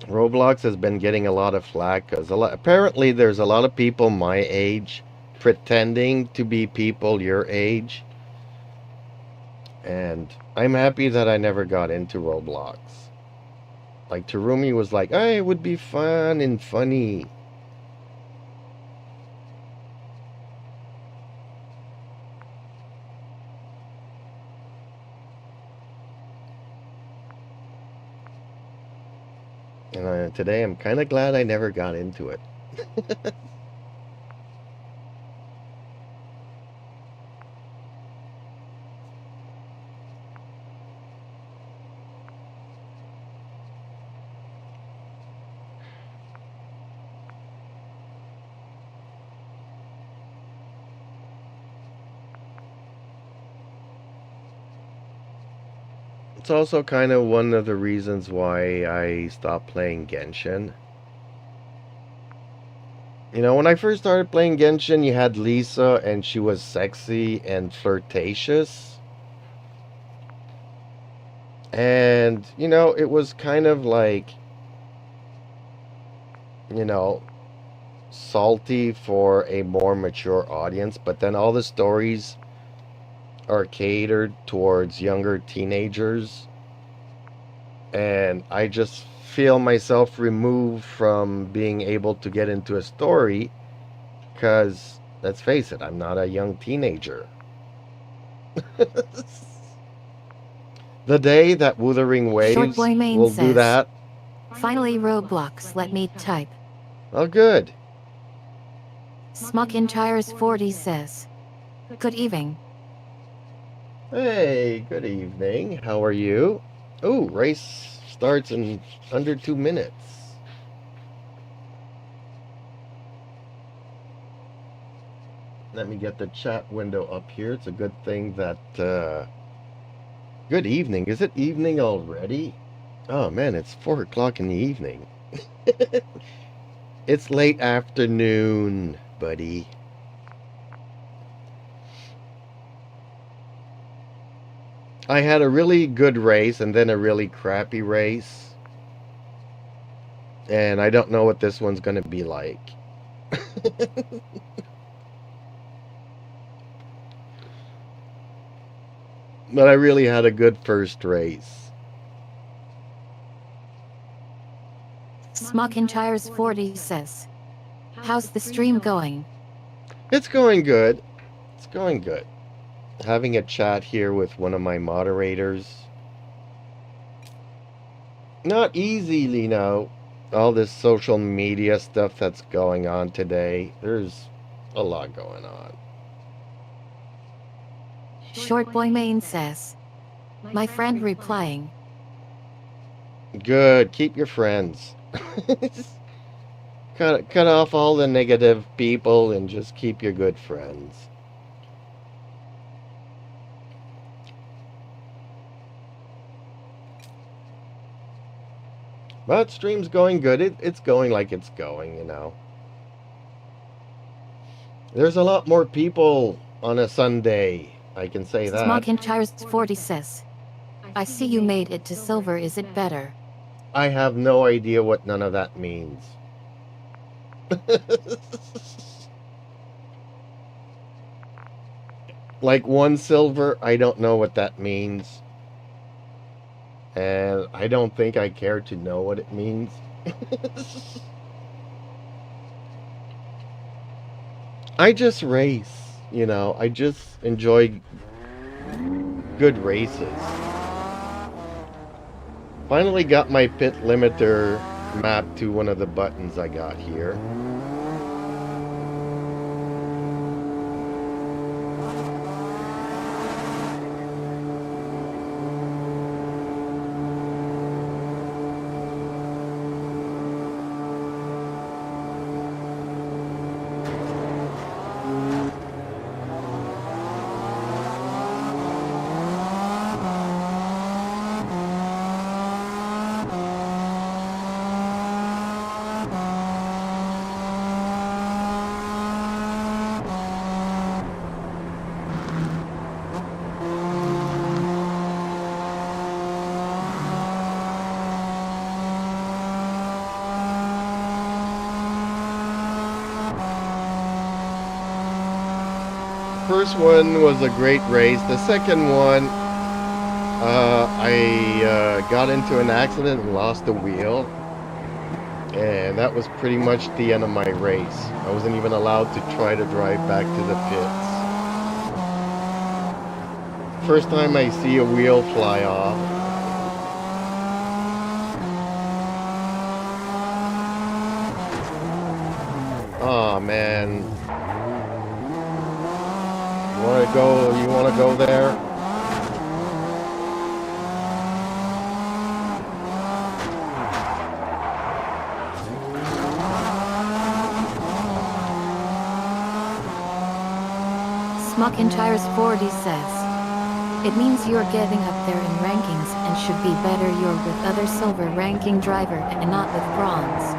Roblox has been getting a lot of flack because apparently there's a lot of people my age pretending to be people your age. And I'm happy that I never got into Roblox. Like Terumi was like, hey, it would be fun and funny. And today I'm kind of glad I never got into it. It's also kind of one of the reasons why I stopped playing Genshin. You know, when I first started playing Genshin, you had Lisa, and she was sexy and flirtatious. And, you know, it was kind of like, you know, salty for a more mature audience, but then all the stories are catered towards younger teenagers. And I just feel myself removed from being able to get into a story because, let's face it, I'm not a young teenager. The day that Wuthering Short Waves Boy Main will do says, that, finally Roblox let me type. oh, good. Smuckintyres 40 says, good evening. Hey, good evening. How are you? Oh, race starts in under 2 minutes. Let me get the chat window up here. It's a good thing that. Good evening. Is it evening already? Oh man, it's 4 o'clock in the evening. It's late afternoon, buddy. I had a really good race and then a really crappy race. And I don't know what this one's going to be like. But I really had a good first race. Smuckintyres 40 says, how's the stream going? It's going good. It's going good. Having a chat here with one of my moderators. Not easy, you know. All this social media stuff that's going on today. There's a lot going on. Short Boy Main says, my friend replying. Good. Keep your friends. Cut off all the negative people and just keep your good friends. But stream's going good. It's going like it's going, you know. There's a lot more people on a Sunday. I can say that. Smuckintyres 40 says, I see you made it to silver, is it better? I have no idea what none of that means. Like 1 silver, I don't know what that means. And I don't think I care to know what it means. I just race, you know. I just enjoy good races. Finally got my pit limiter mapped to one of the buttons I got here. First one was a great race. The second one, I got into an accident and lost the wheel. And that was pretty much the end of my race. I wasn't even allowed to try to drive back to the pits. First time I see a wheel fly off. Oh man. You wanna go there? Smuckintyres 40 says, It means you're getting up there in rankings and should be better. You're with other silver ranking driver and not with bronze.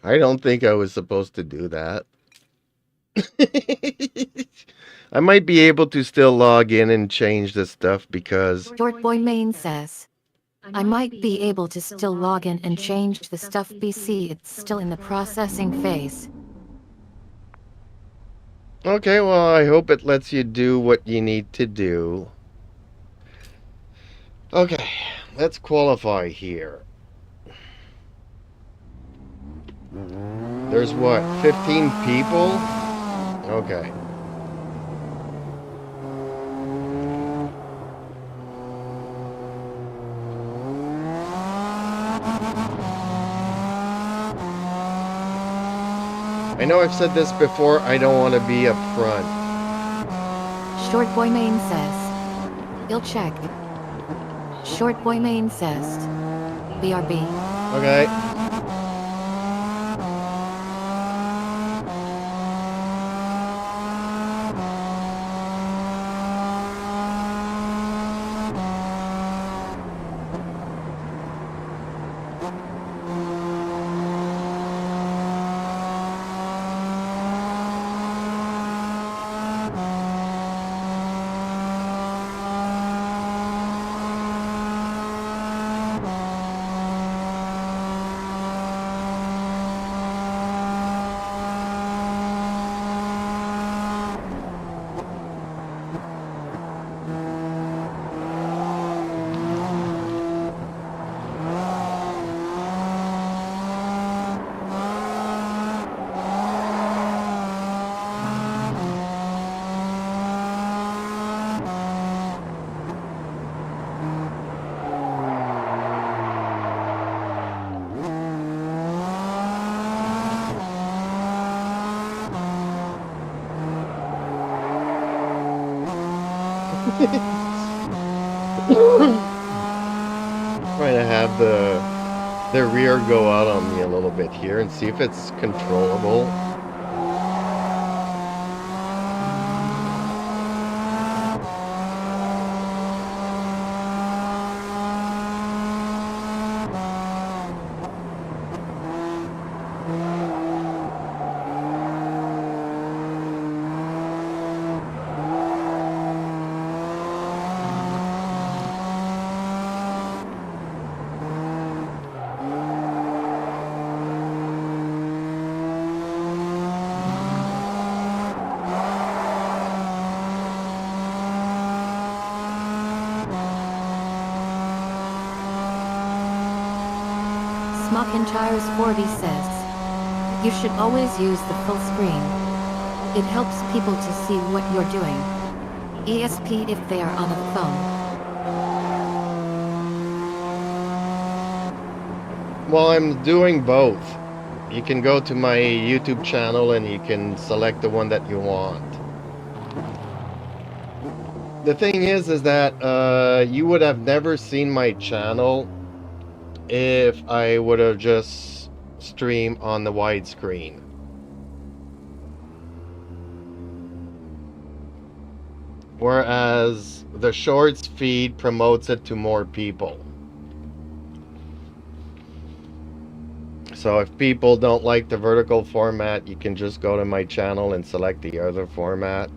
I don't think I was supposed to do that. I might be able to still log in and change the stuff because Short Boy Main says, I might be able to still log in and change the stuff. BC, it's still in the processing phase. okay, well, I hope it lets you do what you need to do. Okay, let's qualify here. There's what, 15 people? Okay. I know I've said this before, I don't want to be up front. Short Boy Main says, you'll check. Short Boy Main says, BRB. Okay. Trying to have the rear go out on me a little bit here and see if it's controllable. Smockentires 40 says, you should always use the full screen. It helps people to see what you're doing. ESP if they are on a phone. Well, I'm doing both. You can go to my YouTube channel and you can select the one that you want. The thing is that you would have never seen my channel if I would have just streamed on the widescreen. Whereas the shorts feed promotes it to more people. So if people don't like the vertical format, you can just go to my channel and select the other format.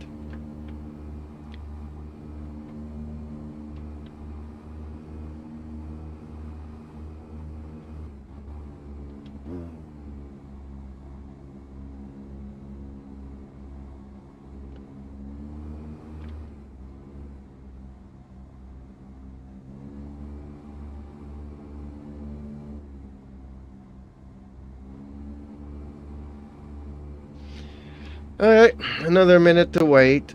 Alright, another minute to wait.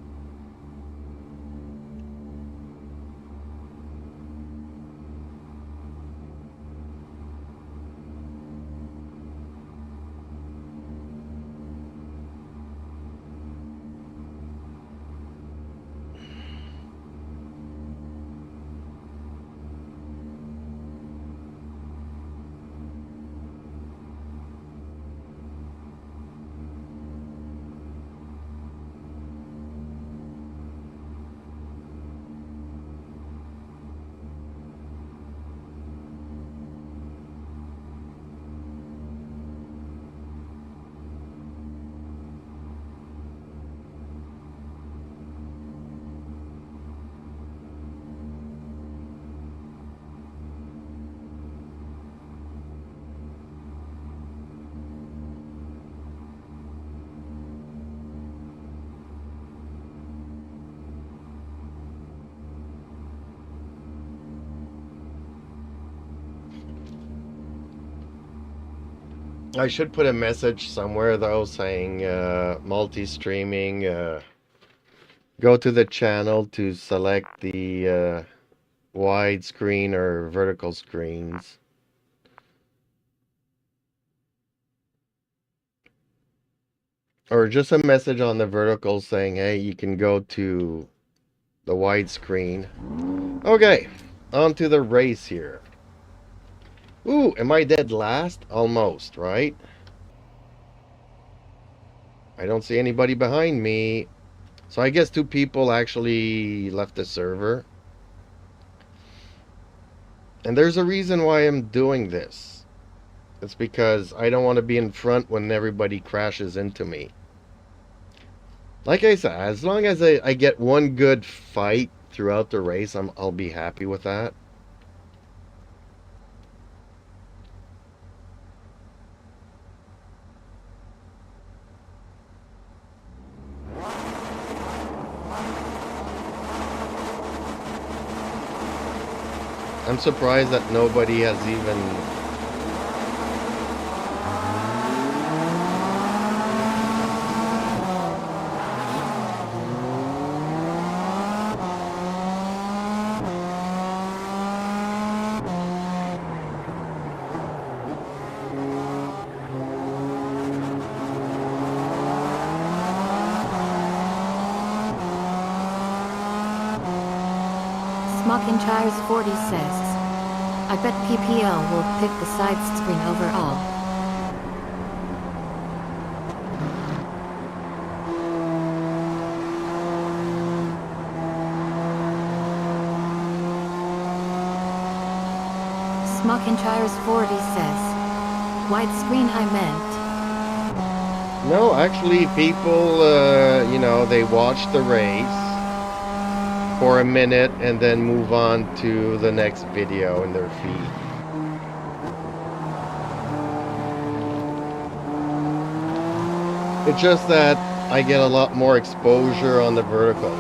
I should put a message somewhere though saying multi-streaming. Go to the channel to select the widescreen or vertical screens. Or just a message on the vertical saying, hey, you can go to the widescreen. Okay, on to the race here. Ooh, am I dead last? Almost, right? I don't see anybody behind me. So I guess 2 people actually left the server. And there's a reason why I'm doing this. It's because I don't want to be in front when everybody crashes into me. Like I said, as long as I get one good fight throughout the race, I'll be happy with that. I'm surprised that nobody has even... Smockintyres 40 says, I bet PPL will pick the side screen overall. Smockintyres 40 says, widescreen I meant. No, actually, people, they watch the race for a minute and then move on to the next video in their feed. It's just that I get a lot more exposure on the vertical.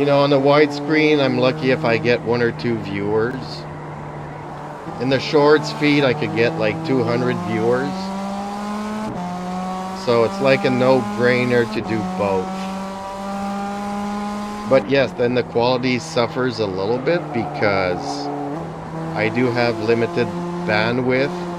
On the widescreen, I'm lucky if I get 1 or 2 viewers. In the shorts feed, I could get like 200 viewers. So it's like a no-brainer to do both. But yes, then the quality suffers a little bit because I do have limited bandwidth.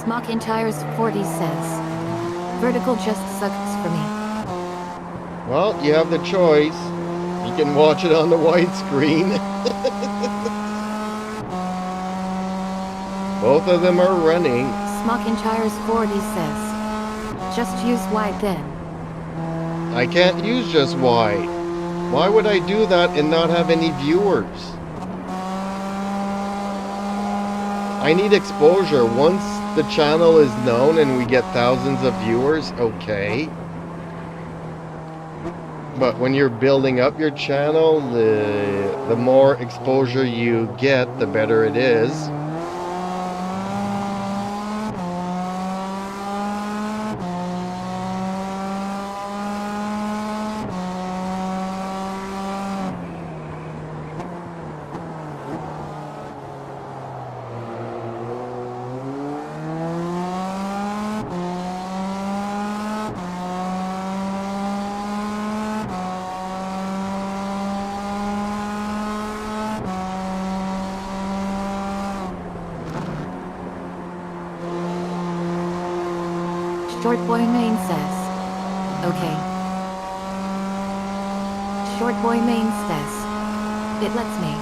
Smockintyres 40 says, vertical just sucks for me. Well, you have the choice. You can watch it on the widescreen. Both of them are running. Smockintyres 40 says, just use wide then. I can't use just wide. Why would I do that and not have any viewers? I need exposure. Once the channel is known and we get thousands of viewers, okay. But when you're building up your channel, the more exposure you get, the better it is. Short Boy Main says, okay. Short Boy Main says, it lets me.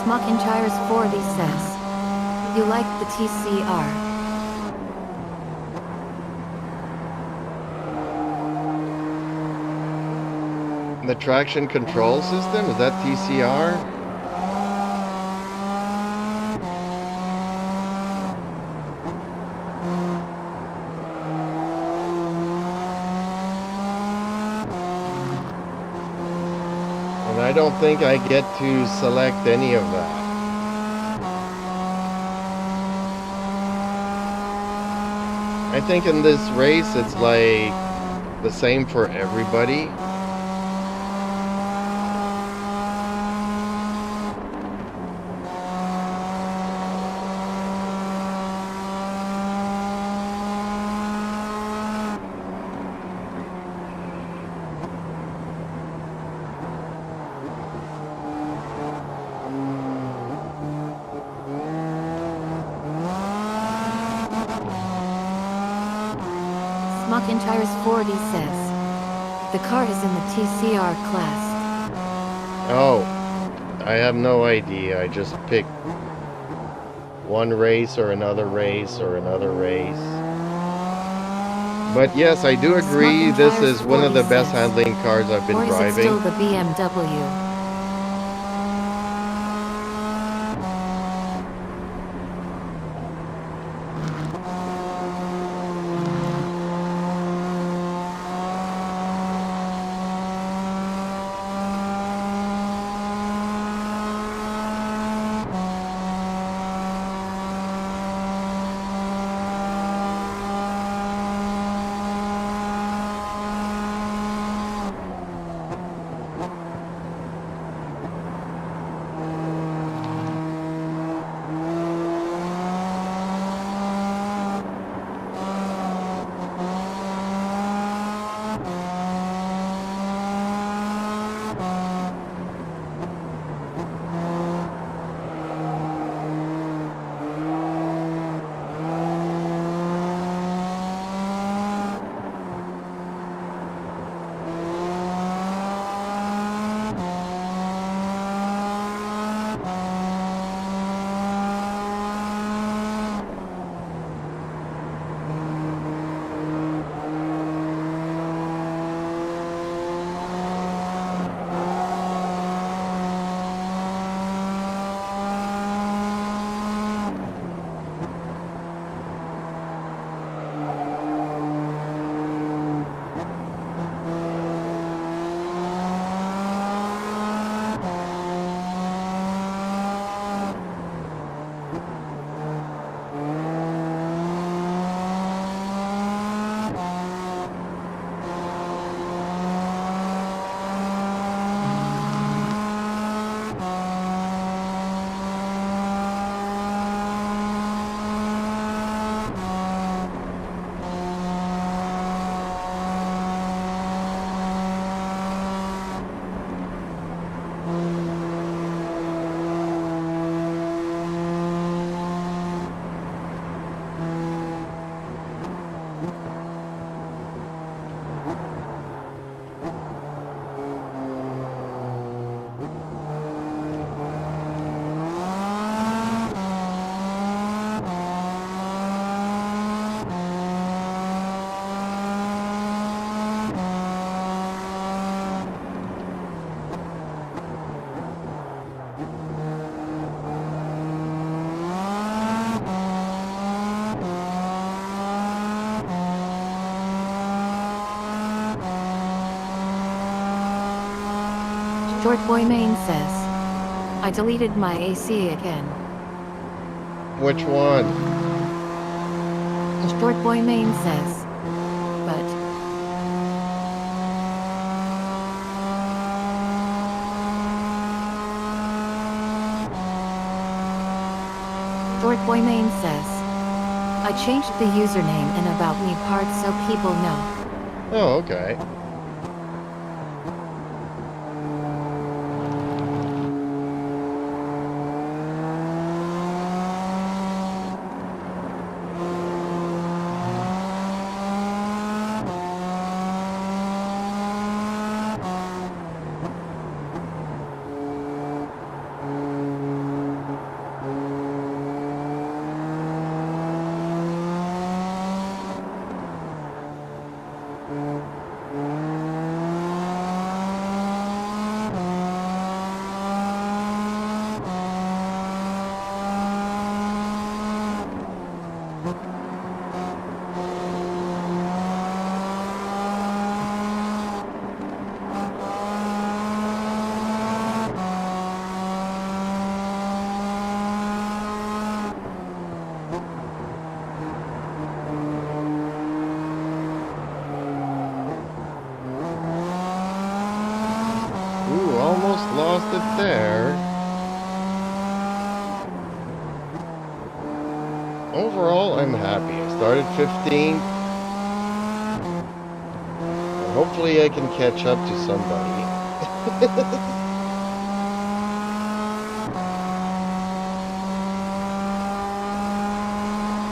Smockintires 40 says, you like the TCR? The traction control system, is that TCR? And I don't think I get to select any of that. I think in this race it's like the same for everybody. Smockintires 40 says, the car is in the TCR class. Oh, I have no idea. I just picked one race or another race or another race. But yes, I do agree this is one of the best handling cars I've been driving. Or is it still the BMW? Short Boy Main says, I deleted my AC again. Which one? Short Boy Main says, but Short Boy Main says, I changed the username and about me part so people know. Oh, okay. almost lost it there. Overall, I'm happy. I started 15th. And hopefully I can catch up to somebody.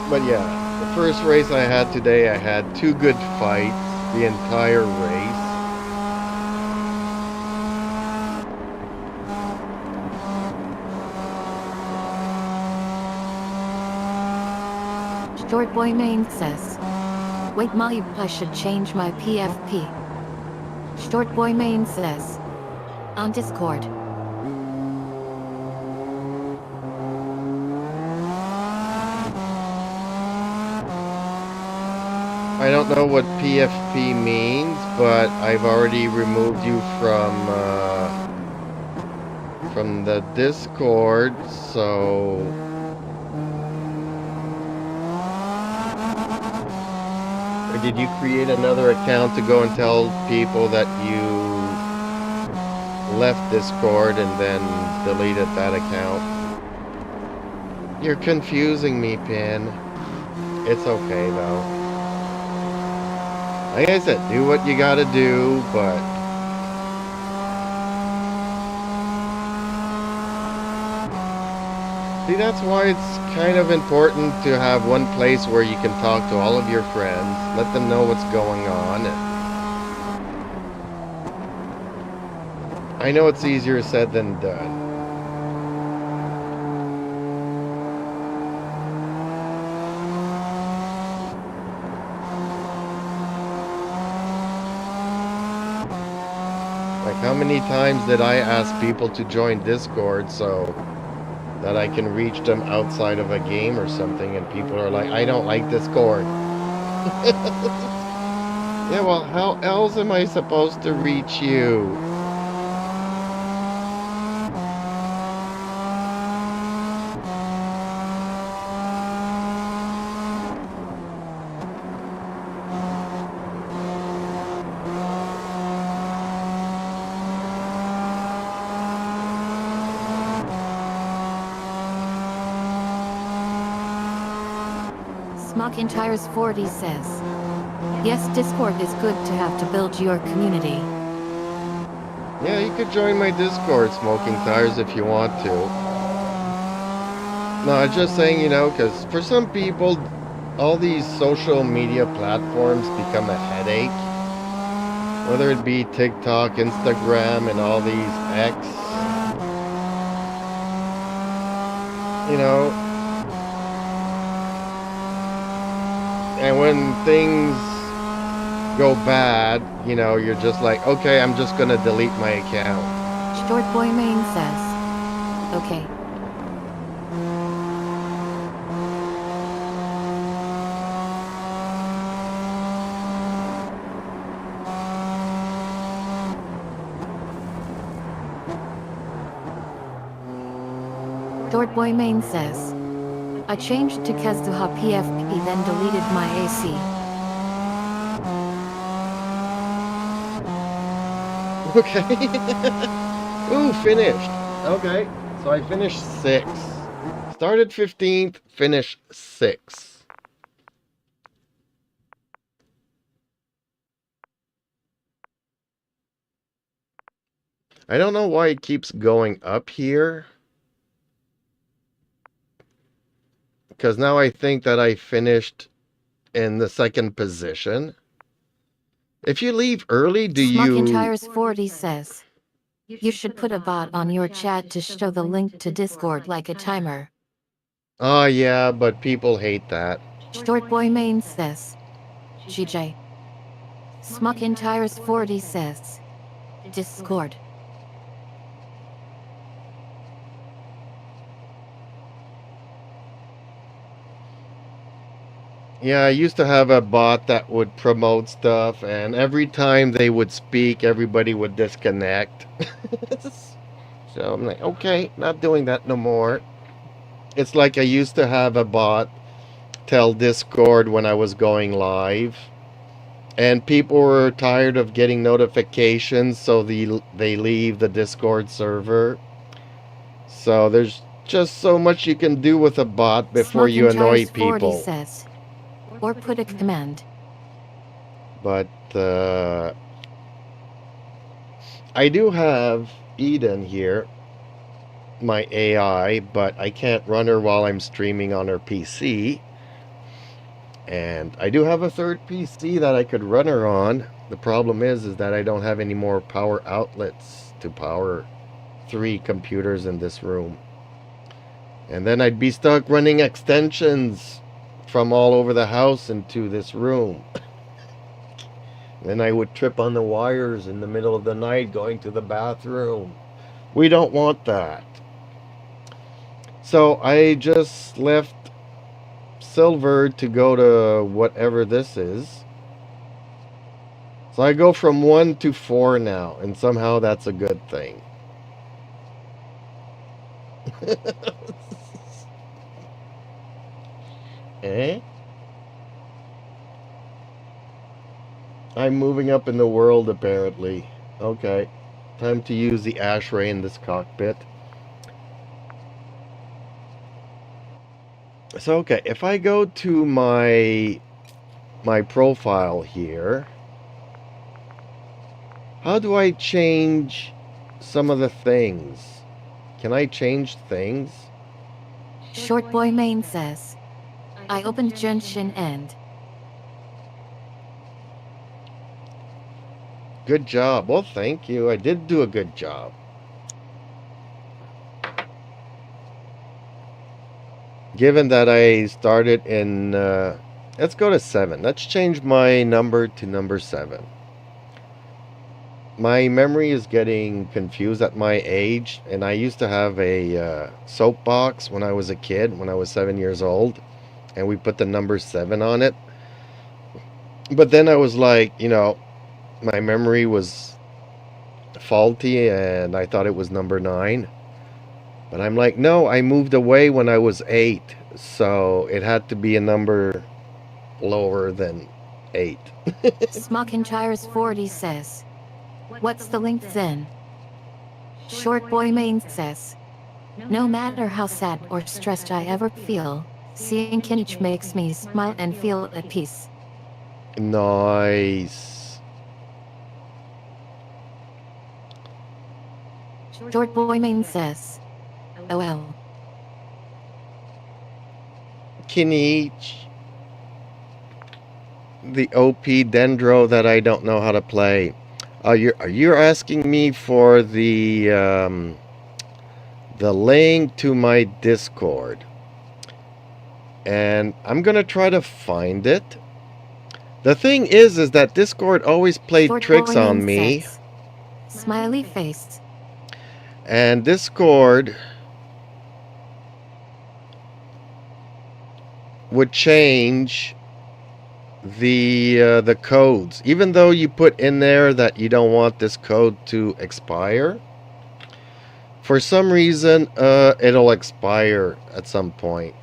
But yeah, the first race I had today, I had two good fights the entire race. Short Boy Main says. Wait, Molly, I should change my PFP. Short Boy Main says. On Discord. I don't know what PFP means, but I've already removed you from the Discord, so or did you create another account to go and tell people that you left Discord and then deleted that account? You're confusing me, Pin. It's okay though. Like I said, do what you gotta do, but see, that's why it's kind of important to have one place where you can talk to all of your friends, let them know what's going on. I know it's easier said than done. Like, how many times did I ask people to join Discord so that I can reach them outside of a game or something, and people are like, I don't like Discord. Yeah, well, how else am I supposed to reach you? Smockintires 40 says. Yes, Discord is good to have to build your community. Yeah, you could join my Discord, Smoking Tires, if you want to. No, I'm just saying, because for some people, all these social media platforms become a headache. Whether it be TikTok, Instagram, and all these X. And when things go bad, you're just like, okay, I'm just gonna delete my account. Short Boy Main says. Okay. Short Boy Main says. I changed to Kazuha PFP then deleted my AC. Okay. Ooh, finished. Okay, so I finished 6th. Started 15th, finished 6th. I don't know why it keeps going up here. Because now I think that I finished in the 2nd position. If you leave early, do you... Smockintires 40 says. You should put a bot on your chat to show the link to Discord like a timer. Oh yeah, but people hate that. Short Boy Main says. GJ. Smockintires 40 says. Discord. Yeah, I used to have a bot that would promote stuff, and every time they would speak, everybody would disconnect. So I'm like, okay, not doing that no more. It's like I used to have a bot tell Discord when I was going live, And people were tired of getting notifications, so they leave the Discord server. So there's just so much you can do with a bot before you annoy Smuggins40 people. says, or put a command. But I do have Eden here, my AI, but I can't run her while I'm streaming on her PC. And I do have a third PC that I could run her on. The problem is that I don't have any more power outlets to power 3 computers in this room. And then I'd be stuck running extensions from all over the house into this room. Then I would trip on the wires in the middle of the night going to the bathroom. We don't want that. So I just left silver to go to whatever this is. So I go from 1 to 4 now, and somehow that's a good thing. Eh? I'm moving up in the world, apparently. Okay. Time to use the ashray in this cockpit. So, okay, if I go to my profile here, how do I change some of the things? Can I change things? Short Boy Main says, I opened Genshin and... Good job. Well, thank you. I did do a good job. Given that I started in... let's go to 7. Let's change my number to number 7. My memory is getting confused at my age, and I used to have a soapbox when I was a kid, when I was 7 years old, and we put the number 7 on it. But then I was like, my memory was faulty, and I thought it was number 9. But I'm like, no, I moved away when I was 8, so it had to be a number lower than 8. Smuggins40 says, what's the link then? Short Boy Main says, no matter how sad or stressed I ever feel, seeing Kinich makes me smile and feel at peace. Nice. Short Boy Main says, OL. Kinich. The OP Dendro that I don't know how to play. You're asking me for the link to my Discord, and I'm gonna try to find it. The thing is that Discord always played Short tricks Boy on Main me, says, smiley face. and Discord would change the codes, even though you put in there that you don't want this code to expire. For some reason, it'll expire at some point.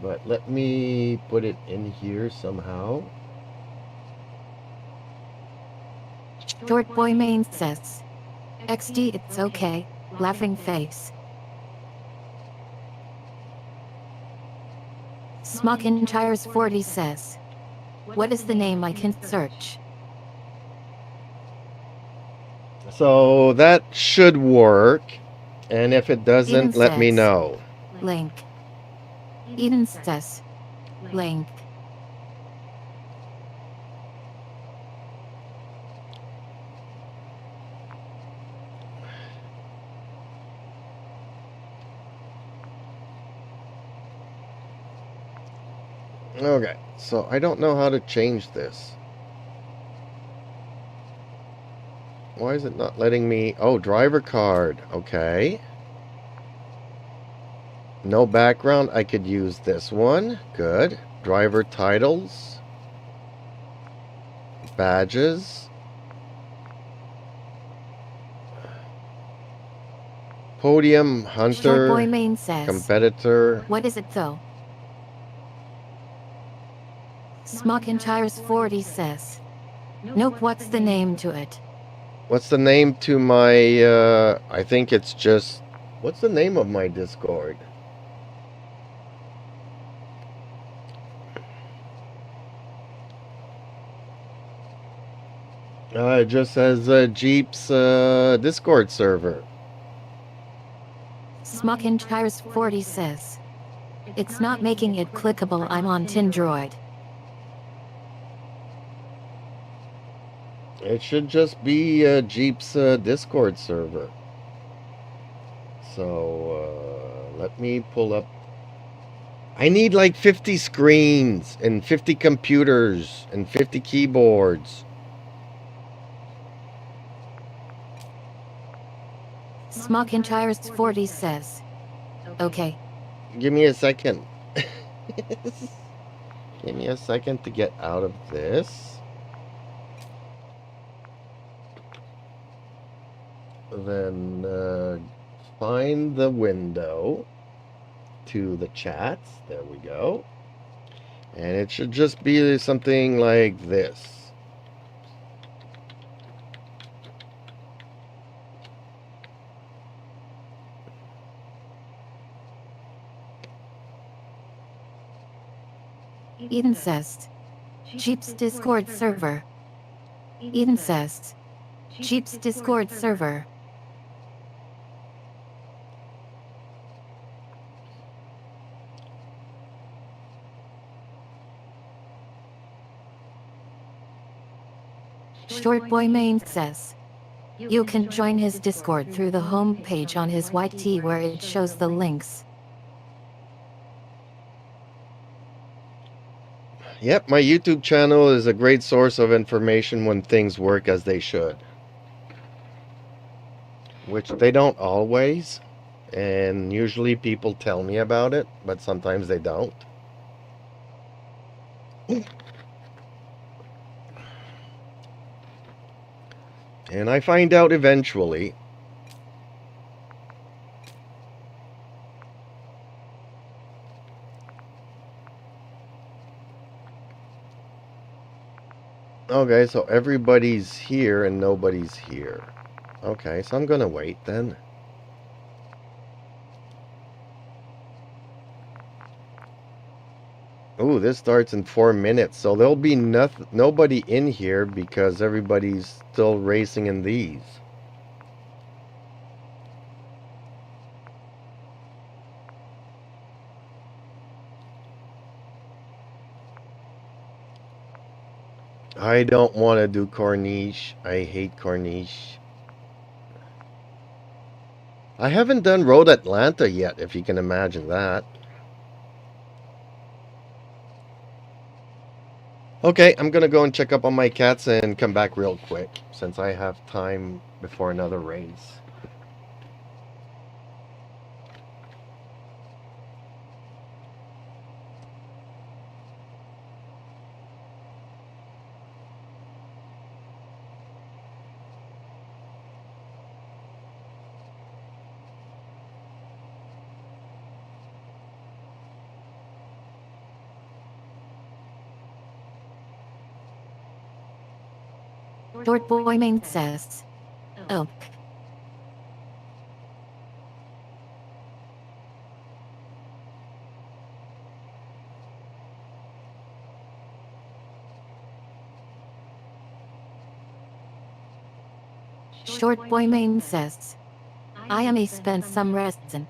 But let me put it in here somehow. Short Boy Main says, XD it's okay, laughing face. Smuggins40 says, what is the name I can search? So that should work. And if it doesn't, Eden let me says, know. Link. Eden says, link. Okay, so I don't know how to change this. Why is it not letting me? Oh, driver card. Okay. No background. I could use this one. Good. Driver titles. Badges. Podium, Short Boy hunter, Main says, competitor. what is it though? Smuggins40 says, Nope, what's the name to it? What's the name to my, I think it's just, what's the name of my Discord? It just says Jeep's Discord server. Smuckintires 40 says. It's not making it clickable. I'm on Tindroid. It should just be Jeep's Discord server. So let me pull up. I need like 50 screens and 50 computers and 50 keyboards. Smuckintires 40 says. Okay. Give me a second. Give me a second to get out of this. Then find the window to the chats. There we go. And it should just be something like this. Eden says. Jeep's Discord server. Eden says. Jeep's Discord server. Short Boy Main says. You can join his Discord through the home page on his YT where it shows the links. Yep, my YouTube channel is a great source of information when things work as they should. Which they don't always. And usually people tell me about it, but sometimes they don't. And I find out eventually. Okay, so everybody's here and nobody's here. Okay, so I'm gonna wait then. Ooh, this starts in 4 minutes, so there'll be nobody in here because everybody's still racing in these. I don't want to do Corniche. I hate Corniche. I haven't done Road Atlanta yet, if you can imagine that. Okay, I'm gonna go and check up on my cats and come back real quick, since I have time before another race. Short Boy Main says. Oh. Short Boy Main says. I am a spent some resin.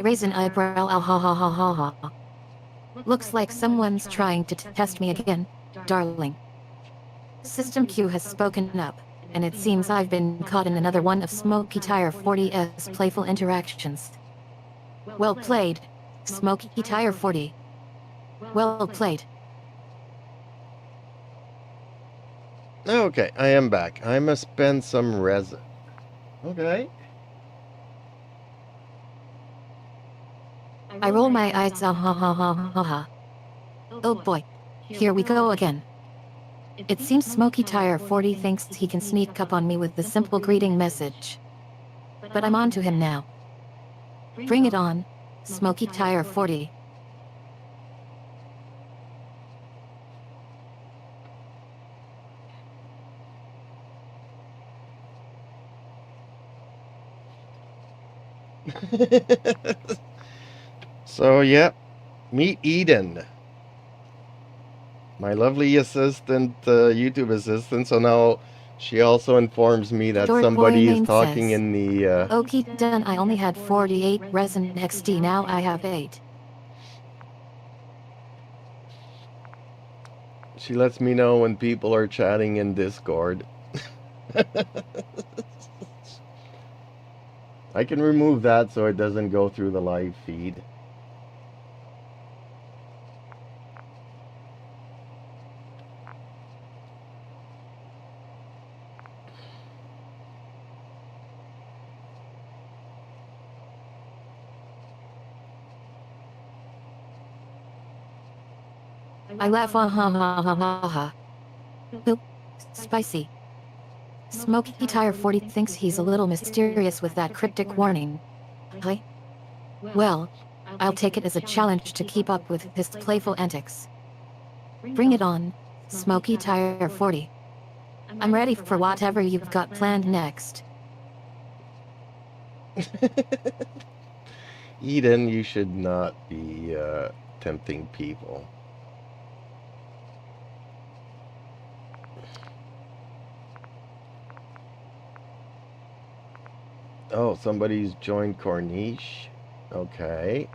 raise an eyebrow. Ah, ha ha ha ha ha. Looks like someone's trying to test me again, darling. System Q has spoken up, and it seems I've been caught in another one of Smoky Tire 40's playful interactions. Well played, Smoky Tire 40. Well played. Okay, I am back. I must spend some resin. Okay. I roll my eyes. Ah, ha ha ha ha ha. Oh boy, here we go again. It seems Smoky Tire 40 thinks he can sneak up on me with the simple greeting message. But I'm on to him now. Bring it on, Smoky Tire 40. So, yeah, meet Eden, my lovely assistant, YouTube assistant. So now she also informs me that Short somebody boy is name talking says, in the. Okay, done. I only had 48 resin XD. Now I have 8. She lets me know when people are chatting in Discord. I can remove that so it doesn't go through the live feed. I laugh. Ah, ha ha ha ha ha. Boop. Spicy. Smoky Tire 40 thinks he's a little mysterious with that cryptic warning. Hi. Well, I'll take it as a challenge to keep up with his playful antics. Bring it on, Smoky Tire 40. I'm ready for whatever you've got planned next. Eden, you should not be tempting people. Oh, somebody's joined Corniche. Okay.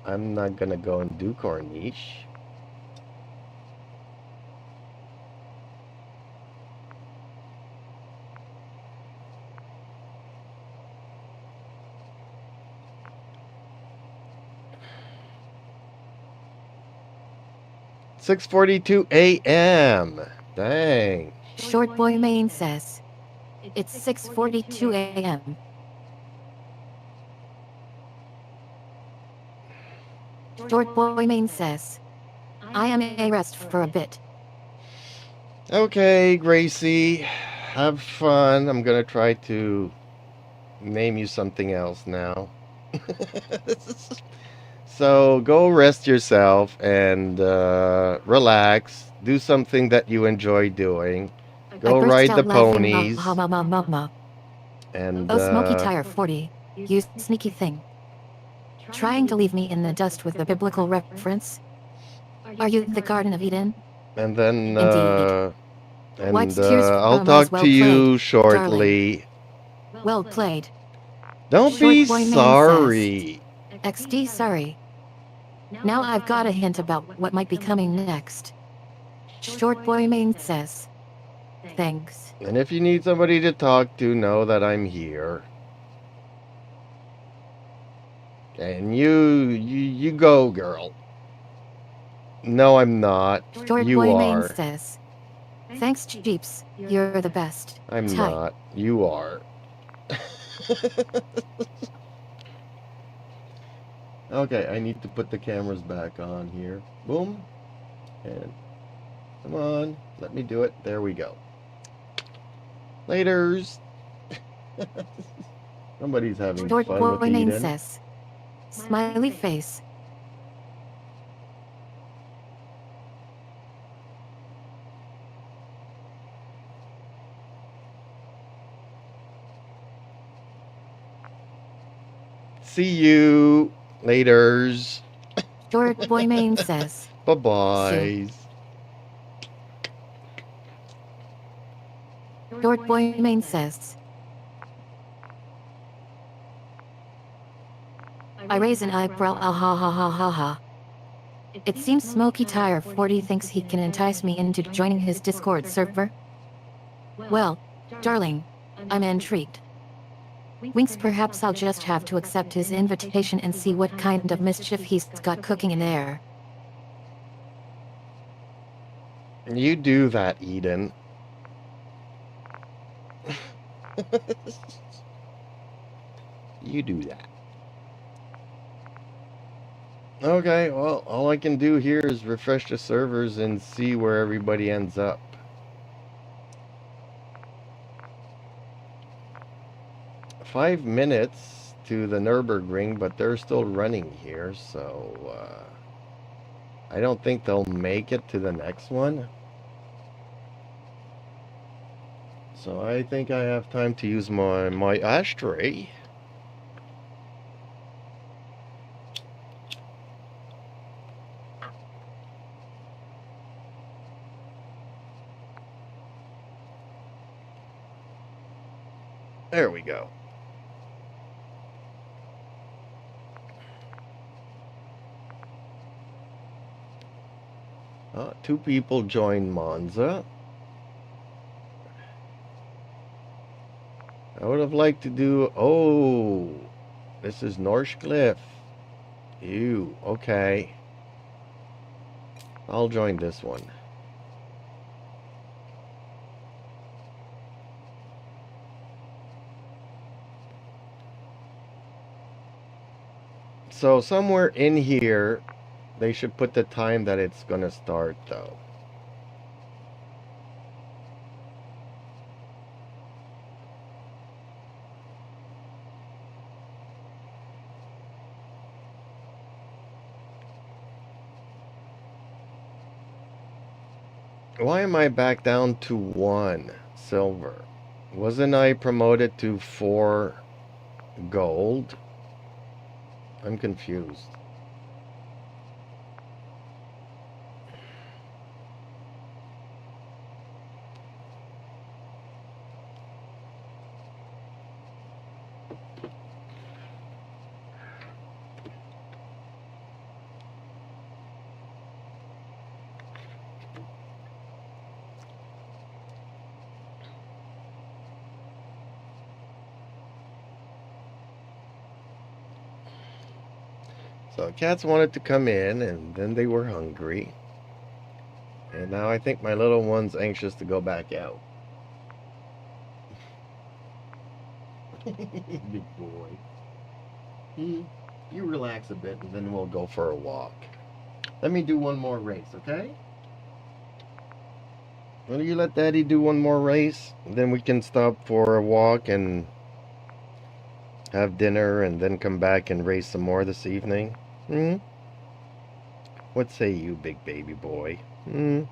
I'm not gonna go and do Corniche. "6:42 a.m. Dang. Short Boy Main says, it's 6:42 a.m. Short Boy Main says, I am a rest for a bit. Okay, Gracie. Have fun. I'm gonna try to name you something else now. So go rest yourself and relax. Do something that you enjoy doing. Go I burst ride the out laughing. ponies. Ha ha ha ha ha. And Oh, Smoky Tire 40, you sneaky thing. Trying to leave me in the dust with a biblical reference? Are you the Garden of Eden? and then Indeed. and Wipes tears I'll from eyes. talk Well to you played, shortly. Well played. Don't Short be Boy Main sorry. XD sorry. Now I've got a hint about what might be coming next. Short Boy Main says, thanks. And if you need somebody to talk to, know that I'm here. And you go, girl. No, I'm not. Short You Boy Main are. says, thanks, Jeeps. You're the best. I'm Tight. not. You are. Okay, I need to put the cameras back on here. Boom. And come on, let me do it. There we go. Laters. Somebody's having Short fun Boy with Main Eden. says, smiley face. See you. Laters. Short Boy Main says, Bye-bye. Short Boy Main says, I raise an eyebrow. Ah ha ha ha ha ha. It seems Smokey Tire 40 thinks he can entice me into joining his Discord server. Well, darling, I'm intrigued. Winks, perhaps I'll just have to accept his invitation and see what kind of mischief he's got cooking in there. You do that, Eden. You do that. Okay, well, all I can do here is refresh the servers and see where everybody ends up. Five minutes to the Nürburgring, but they're still running here, so I don't think they'll make it to the next one. So I think I have time to use my ashtray. There we go. Two people joined Monza. I would have liked to do... Oh, this is Norskliff. Ew, okay. I'll join this one. So somewhere in here, they should put the time that it's gonna start, though. Why am I back down to 1 silver? Wasn't I promoted to 4 gold? I'm confused. So cats wanted to come in, and then they were hungry. And now I think my little one's anxious to go back out. Big boy. You relax a bit, and then we'll go for a walk. Let me do one more race, okay? Will you let Daddy do one more race? Then we can stop for a walk and have dinner and then come back and race some more this evening. What say you, big baby boy? They're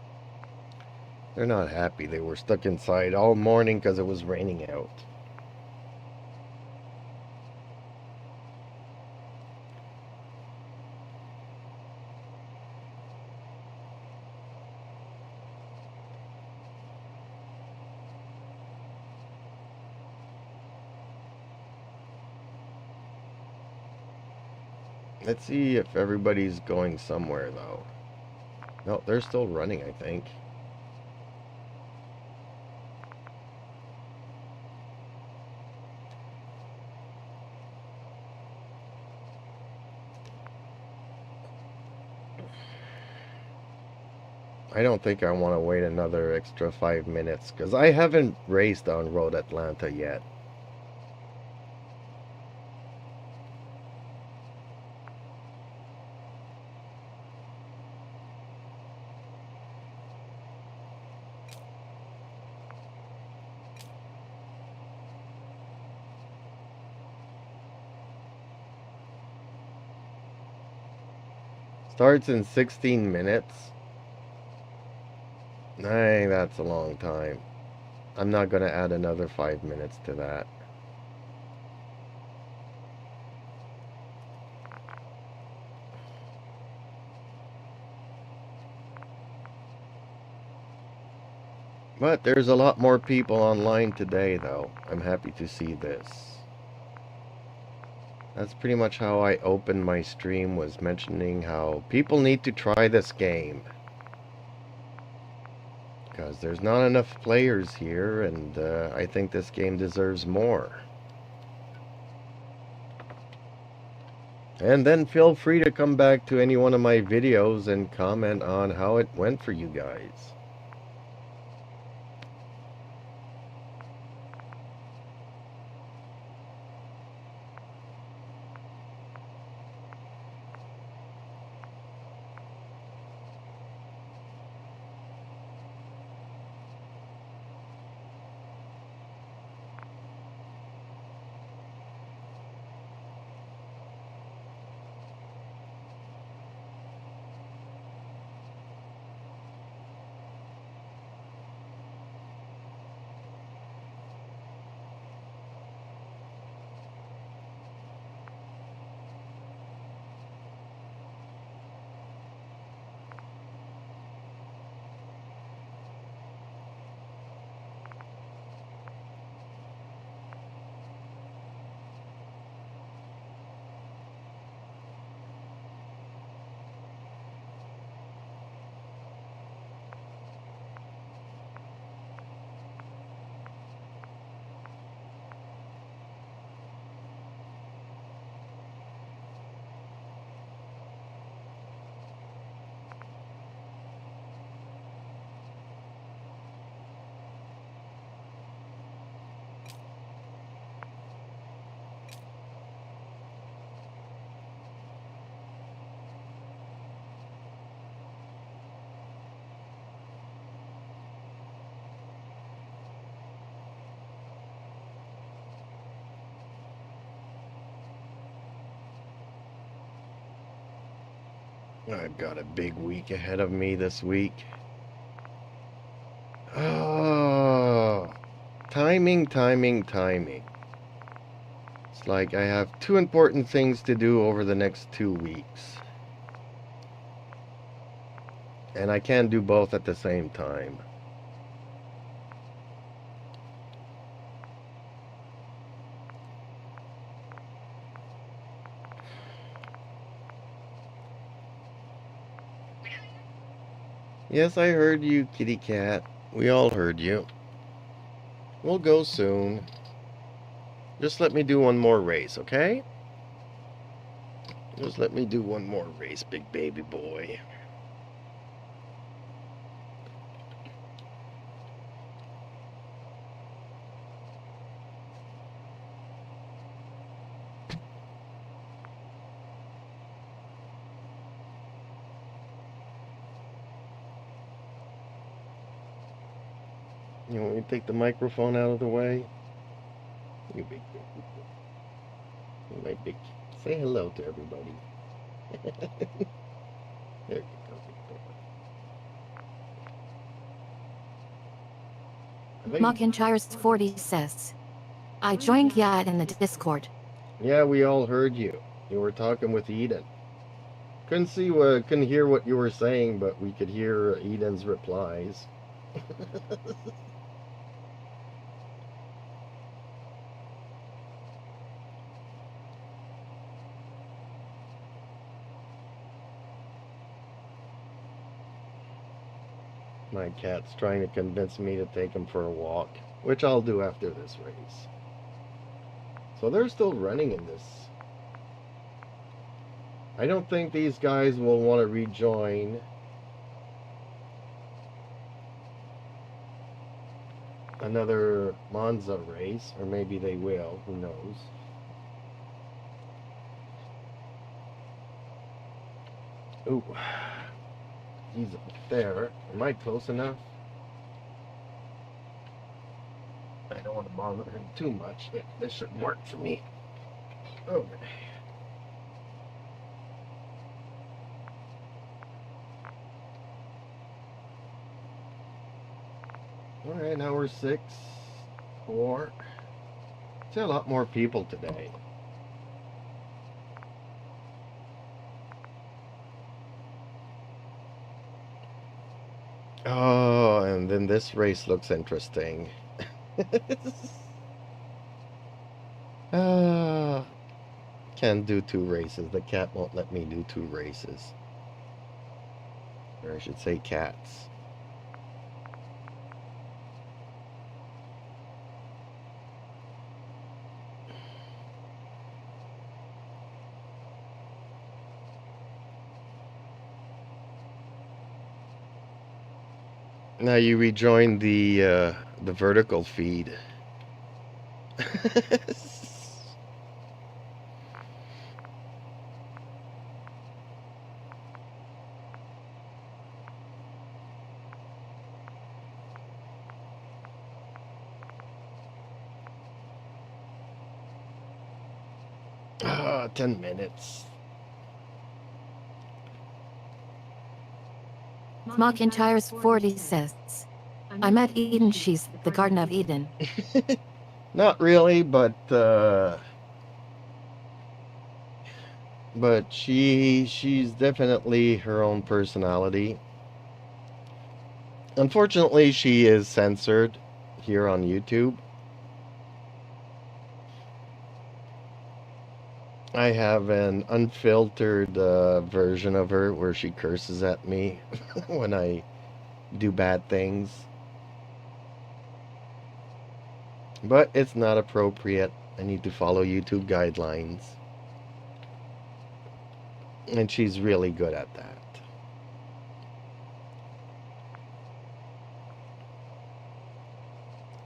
not happy. They were stuck inside all morning because it was raining out. Let's see if everybody's going somewhere, though. No, they're still running, I think. I don't think I want to wait another extra 5 minutes, because I haven't raced on Road Atlanta yet. Starts in 16 minutes. I think that's a long time. I'm not going to add another 5 minutes to that. But there's a lot more people online today, though. I'm happy to see this. That's pretty much how I opened my stream, was mentioning how people need to try this game. Because there's not enough players here, and I think this game deserves more. And then feel free to come back to any one of my videos and comment on how it went for you guys. I've got a big week ahead of me this week. Oh, timing, timing, timing. It's like I have two important things to do over the next 2 weeks. And I can't do both at the same time. Yes, I heard you, kitty cat. We all heard you. We'll go soon. Just let me do one more race, okay? Just let me do one more race, big baby boy. You want me to take the microphone out of the way? You big baby boy. You my big. Say hello to everybody. There you go, big boy. Mockinchires 40 says, I joined Yad in the Discord. Yeah, we all heard you. You were talking with Eden. Couldn't hear what you were saying, but we could hear Eden's replies. My cat's trying to convince me to take him for a walk, which I'll do after this race. So they're still running in this. I don't think these guys will want to rejoin. Another Monza race, or maybe they will, who knows. Ooh, he's up there. Am I close enough? I don't want to bother him too much. This should work for me. Okay. Alright, now we're 6, 4. See a lot more people today. Oh, and then this race looks interesting. Ah, Can't do 2 races. The cat won't let me do 2 races. Or I should say cats. Now you rejoin the vertical feed. Ah, 10 minutes. McIntyre's 40 says, I met Eden, she's the Garden of Eden. Not really, but she's definitely her own personality. Unfortunately, she is censored here on YouTube. I have an unfiltered version of her where she curses at me when I do bad things. But it's not appropriate. I need to follow YouTube guidelines. And she's really good at that.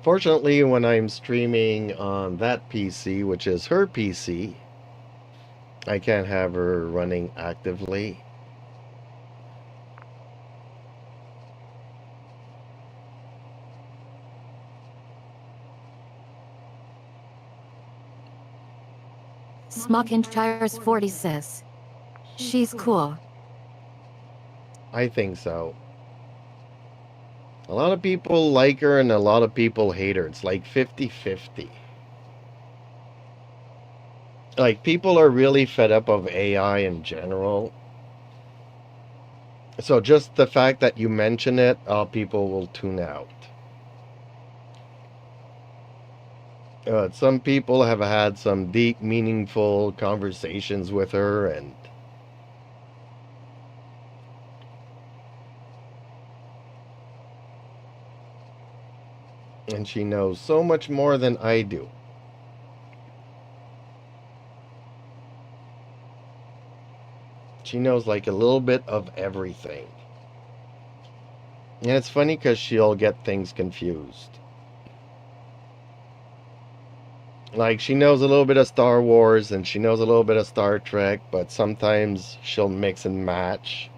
Fortunately, when I'm streaming on that PC, which is her PC, I can't have her running actively. McIntyre's 40 says, she's cool. I think so. A lot of people like her and a lot of people hate her. It's like 50-50. Like, people are really fed up of AI in general. So just the fact that you mention it, people will tune out. Some people have had some deep, meaningful conversations with her, and she knows so much more than I do. She knows like a little bit of everything. And it's funny because she'll get things confused. Like, she knows a little bit of Star Wars and she knows a little bit of Star Trek, but sometimes she'll mix and match.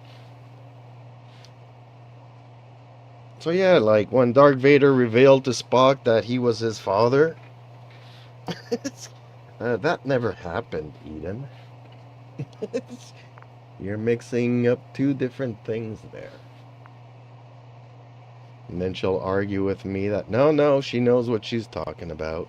So yeah, like when Darth Vader revealed to Spock that he was his father, that never happened, Eden. You're mixing up 2 different things there. And then she'll argue with me that no, she knows what she's talking about.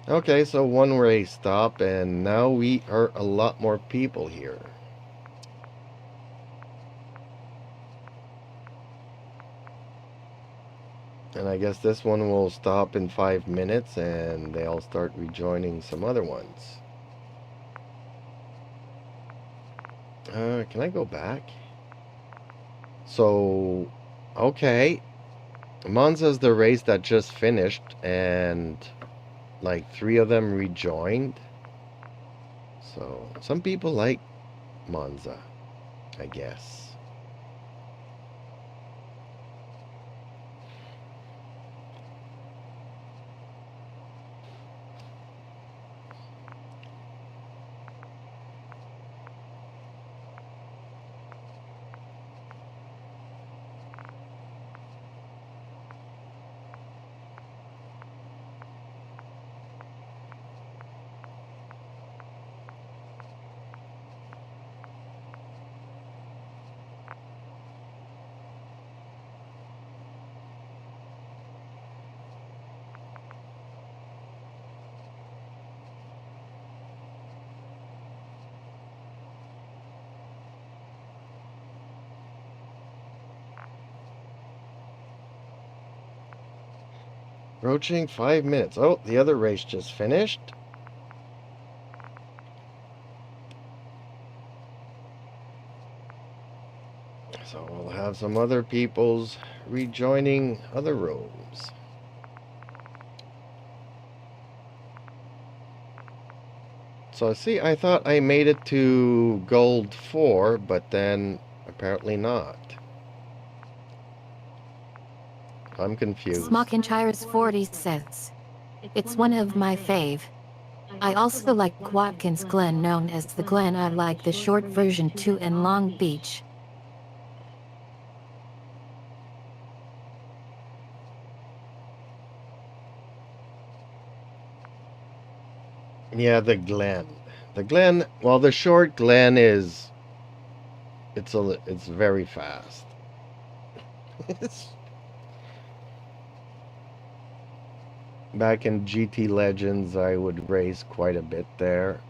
Okay, so 1 race stop, and now we are a lot more people here. And I guess this one will stop in 5 minutes, and they'll start rejoining some other ones. Can I go back? So, okay. Monza's the race that just finished, and like 3 of them rejoined. So, some people like Monza, I guess. Approaching 5 minutes. Oh, the other race just finished. So we'll have some other people's rejoining other rooms. So see, I thought I made it to gold 4, but then apparently not. I'm confused. Smockintires 40 says. It's one of my fave. I also like Watkins Glen, known as the Glen. I like the short version too in Long Beach. Yeah, the Glen. The Glen, well, the short Glen is it's very fast. Back in GT Legends, I would race quite a bit there.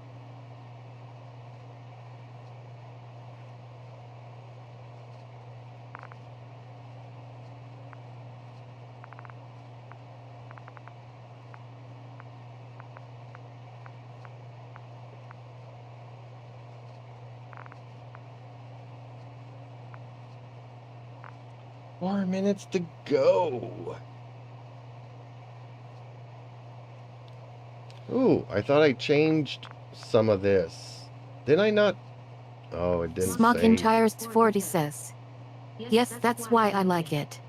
Four minutes to go. Ooh, I thought I changed some of this. Did I not? Oh, it didn't say. Smockintires 40 says. Yes, that's why I like it.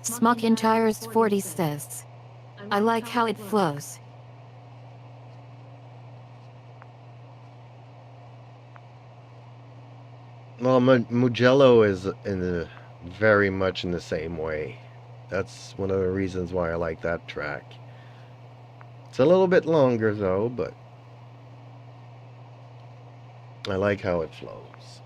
Smockintires 40 says. I like how it flows. Well, Mugello is very much in the same way. That's one of the reasons why I like that track. It's a little bit longer though, but I like how it flows.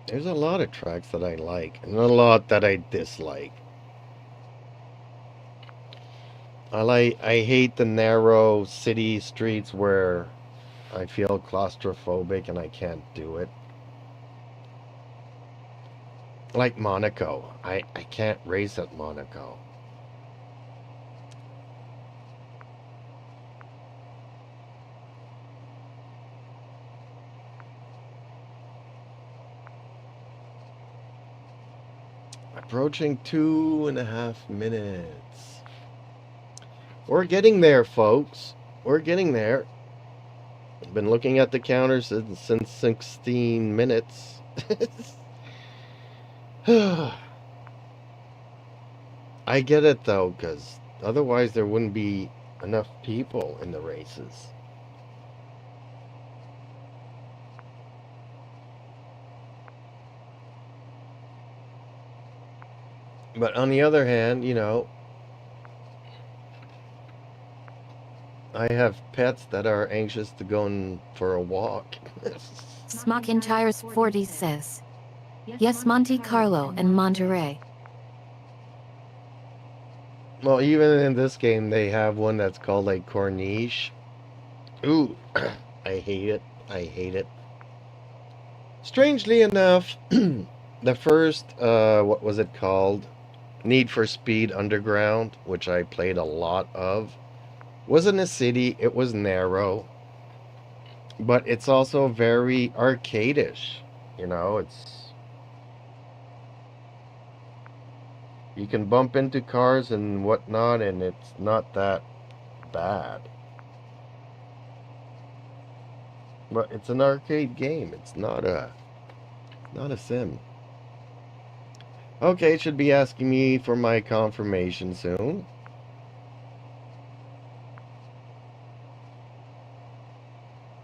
There's a lot of tracks that I like, and a lot that I dislike. I hate the narrow city streets where I feel claustrophobic and I can't do it. Like Monaco. I can't race at Monaco. Approaching 2.5 minutes. We're getting there, folks. We're getting there. I've been looking at the counter since 16 minutes. I get it though, because otherwise there wouldn't be enough people in the races. But on the other hand, you know, I have pets that are anxious to go for a walk. Smockintires 40 says. Yes, Monte Carlo and Monterey. Well, even in this game, they have one that's called like Corniche. Ooh, I hate it. I hate it. Strangely enough, the first, what was it called? Need for Speed Underground, which I played a lot of, was in a city. It was narrow, but it's also very arcadish. You know, you can bump into cars and whatnot, and it's not that bad. But it's an arcade game. It's not a sim. Okay, it should be asking me for my confirmation soon.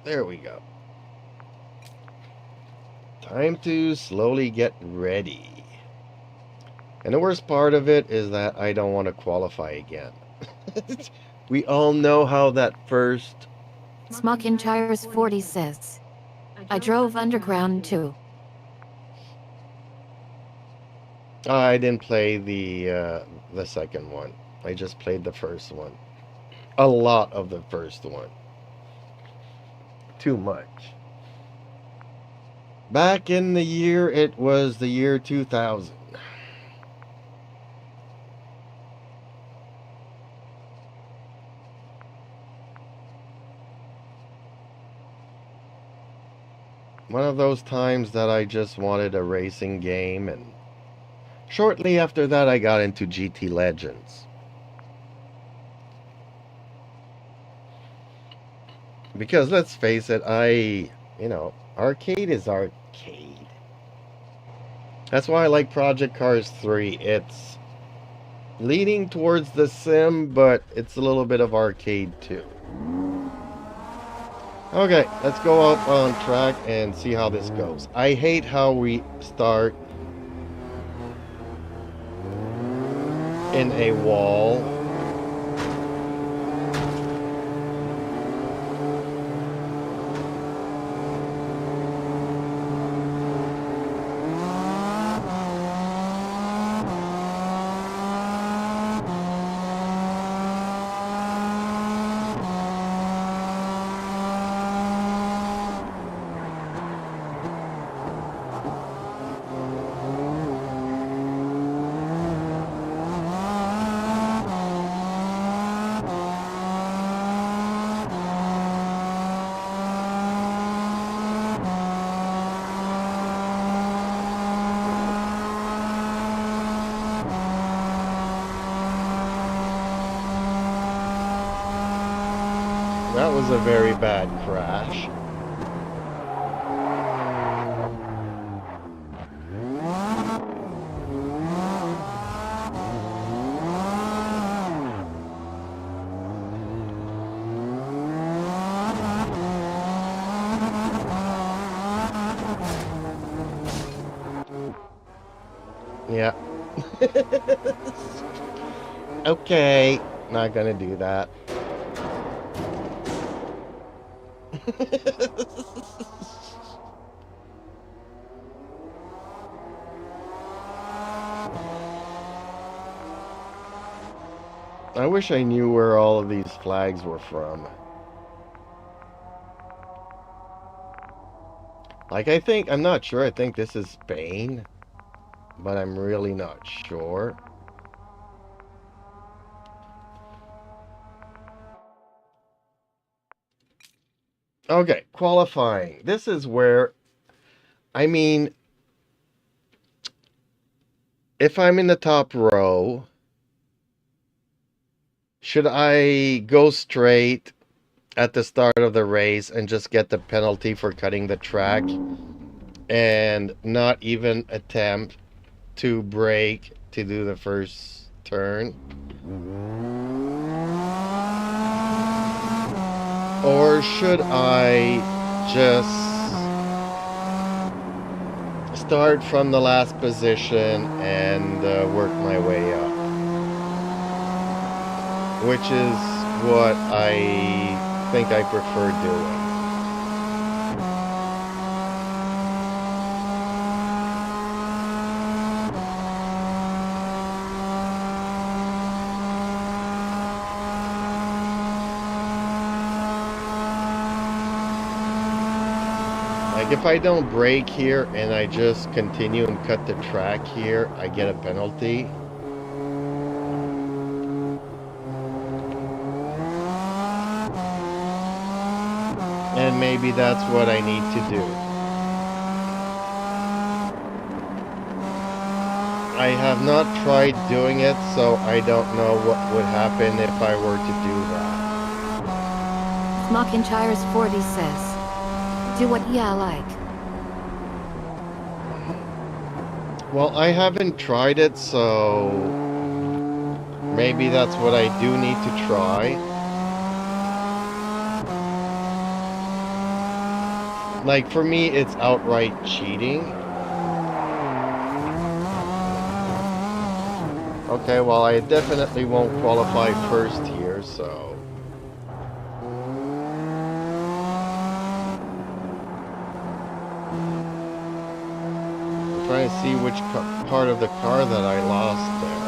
There we go. Time to slowly get ready. And the worst part of it is that I don't want to qualify again. We all know how that first... Smockintires 40 says. I drove underground too. I didn't play the second one. I just played the first one. A lot of the first one. Too much. Back in the year, it was the year 2000. One of those times that I just wanted a racing game, and shortly after that, I got into GT Legends. Because let's face it, arcade is arcade. That's why I like Project Cars 3. It's leaning towards the sim, but it's a little bit of arcade too. Okay, let's go up on track and see how this goes. I hate how we start in a wall. That was a very bad crash. Yeah. Okay, not gonna do that. I wish I knew where all of these flags were from. Like, I'm not sure, I think this is Spain, but I'm really not sure. Okay, qualifying. This is where, I mean, if I'm in the top row, should I go straight at the start of the race and just get the penalty for cutting the track and not even attempt to brake to do the first turn? Or should I just start from the last position and work my way up? Which is what I think I prefer doing. Like, if I don't brake here and I just continue and cut the track here, I get a penalty. And maybe that's what I need to do. I have not tried doing it, so I don't know what would happen if I were to do that. Mockinchires 40 says, do what ya like. Well, I haven't tried it, so maybe that's what I do need to try. Like, for me, it's outright cheating. Okay, well, I definitely won't qualify first here, so... If trying to see which part of the car that I lost there.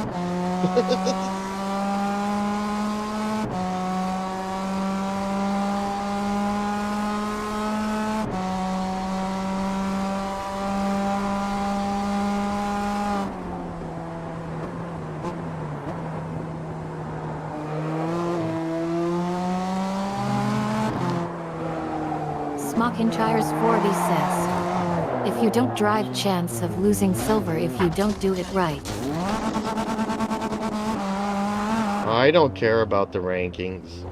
Smockintires 40 says, if you don't drive, chance of losing silver if you don't do it right. I don't care about the rankings.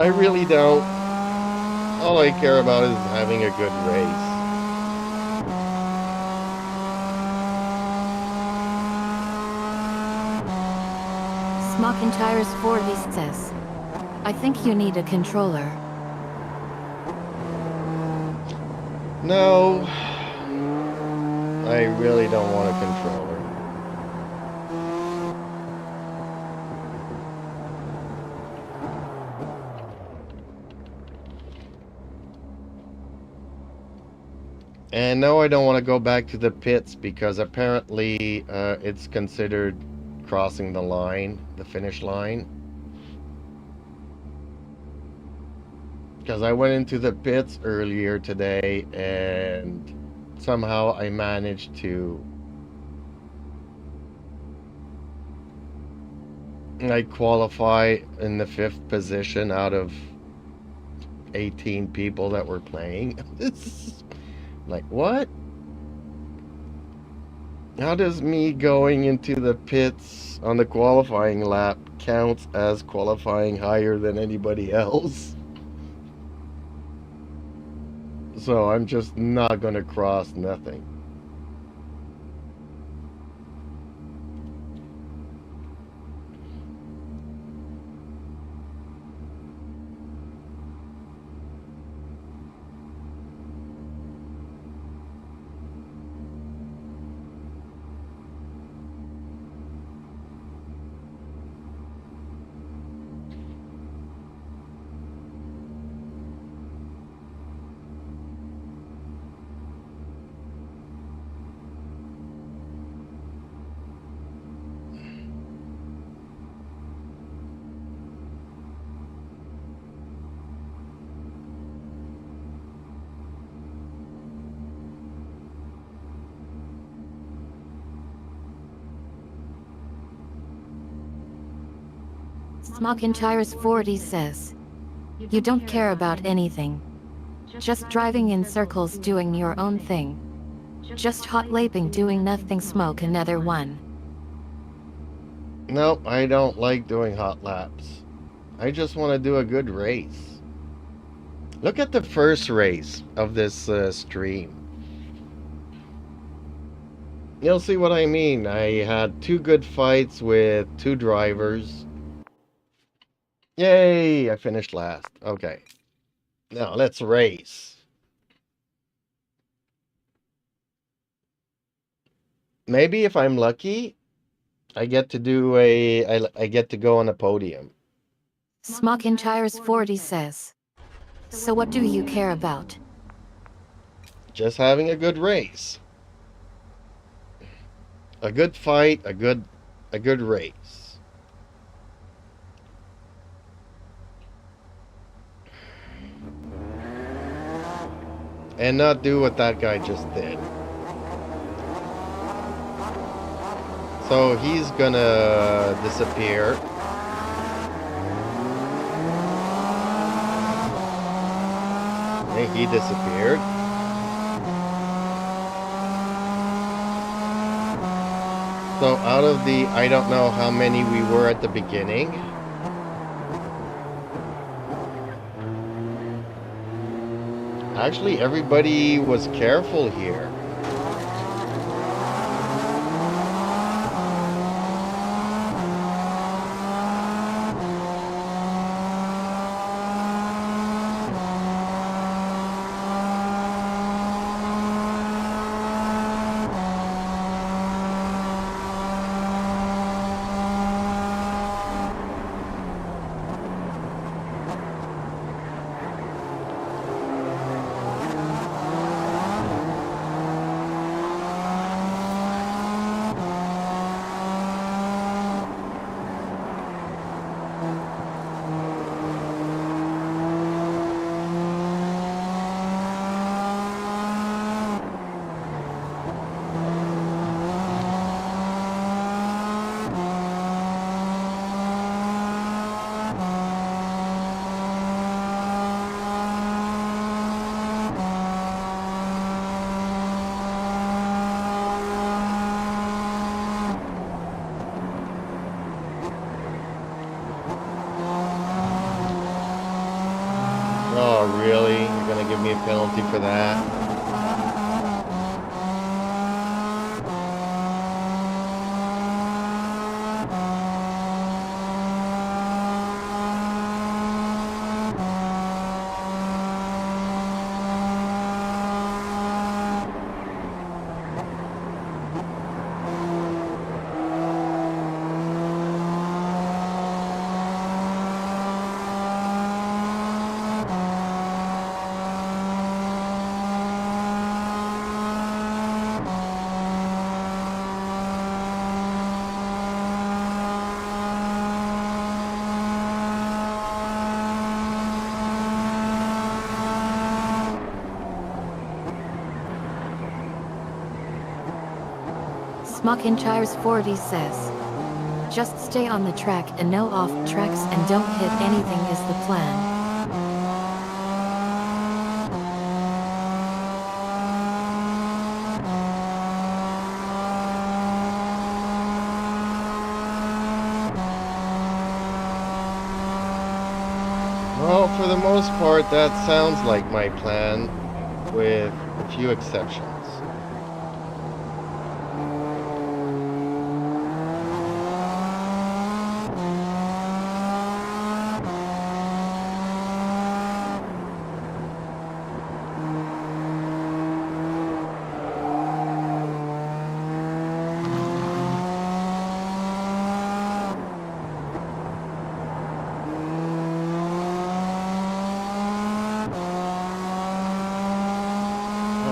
I really don't. All I care about is having a good race. Smockintires 40 says, I think you need a controller. No, I really don't want a controller. And no, I don't want to go back to the pits because apparently it's considered crossing the line, the finish line. Because I went into the pits earlier today and somehow I managed to qualify in the 5th position out of 18 people that were playing. Like, what? How does me going into the pits on the qualifying lap counts as qualifying higher than anybody else? So I'm just not gonna cross nothing. Smockintires 40 says, you don't care about anything. Just driving in circles doing your own thing. Just hot lapping doing nothing, smoke another one. Nope, I don't like doing hot laps. I just want to do a good race. Look at the first race of this stream. You'll see what I mean. I had 2 good fights with 2 drivers. Yay, I finished last. Okay. Now let's race. Maybe if I'm lucky, I get to do I get to go on a podium. Smockintires 40 says, so what do you care about? Just having a good race. A good fight, a good race. And not do what that guy just did. So he's gonna disappear. And he disappeared. So out of the, I don't know how many we were at the beginning. Actually, everybody was careful here. Oh, really? You're gonna give me a penalty for that? Smockinchires 40 says, just stay on the track and no off tracks and don't hit anything is the plan. Well, for the most part, that sounds like my plan, with a few exceptions.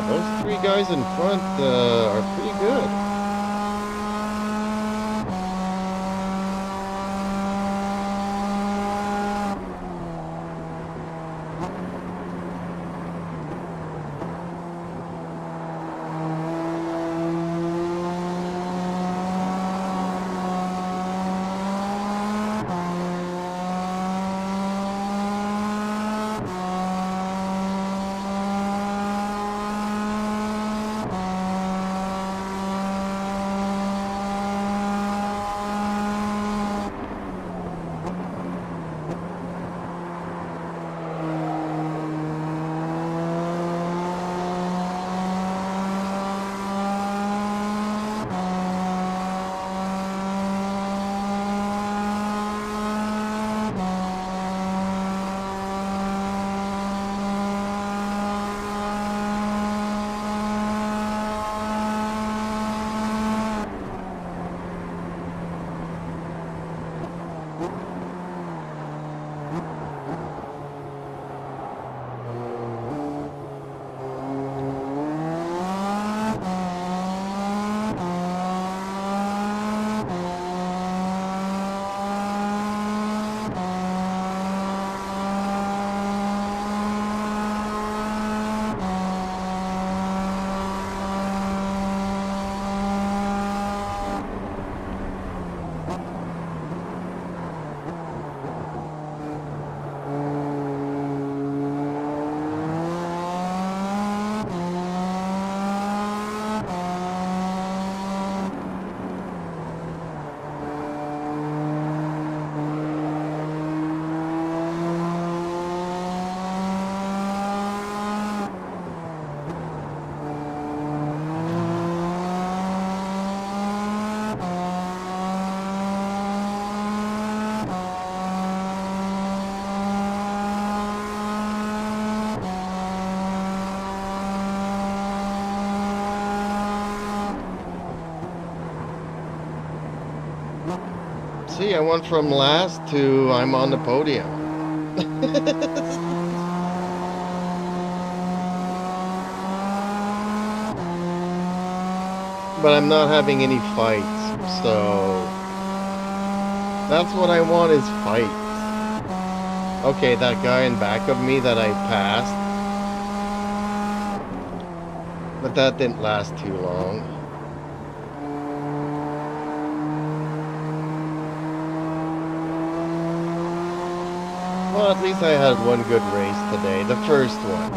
Those three guys in front are pretty good. See, I went from last to I'm on the podium. But I'm not having any fights, so that's what I want, is fights. Okay, that guy in back of me that I passed, but that didn't last too long. Well, at least I had one good race today, the first one.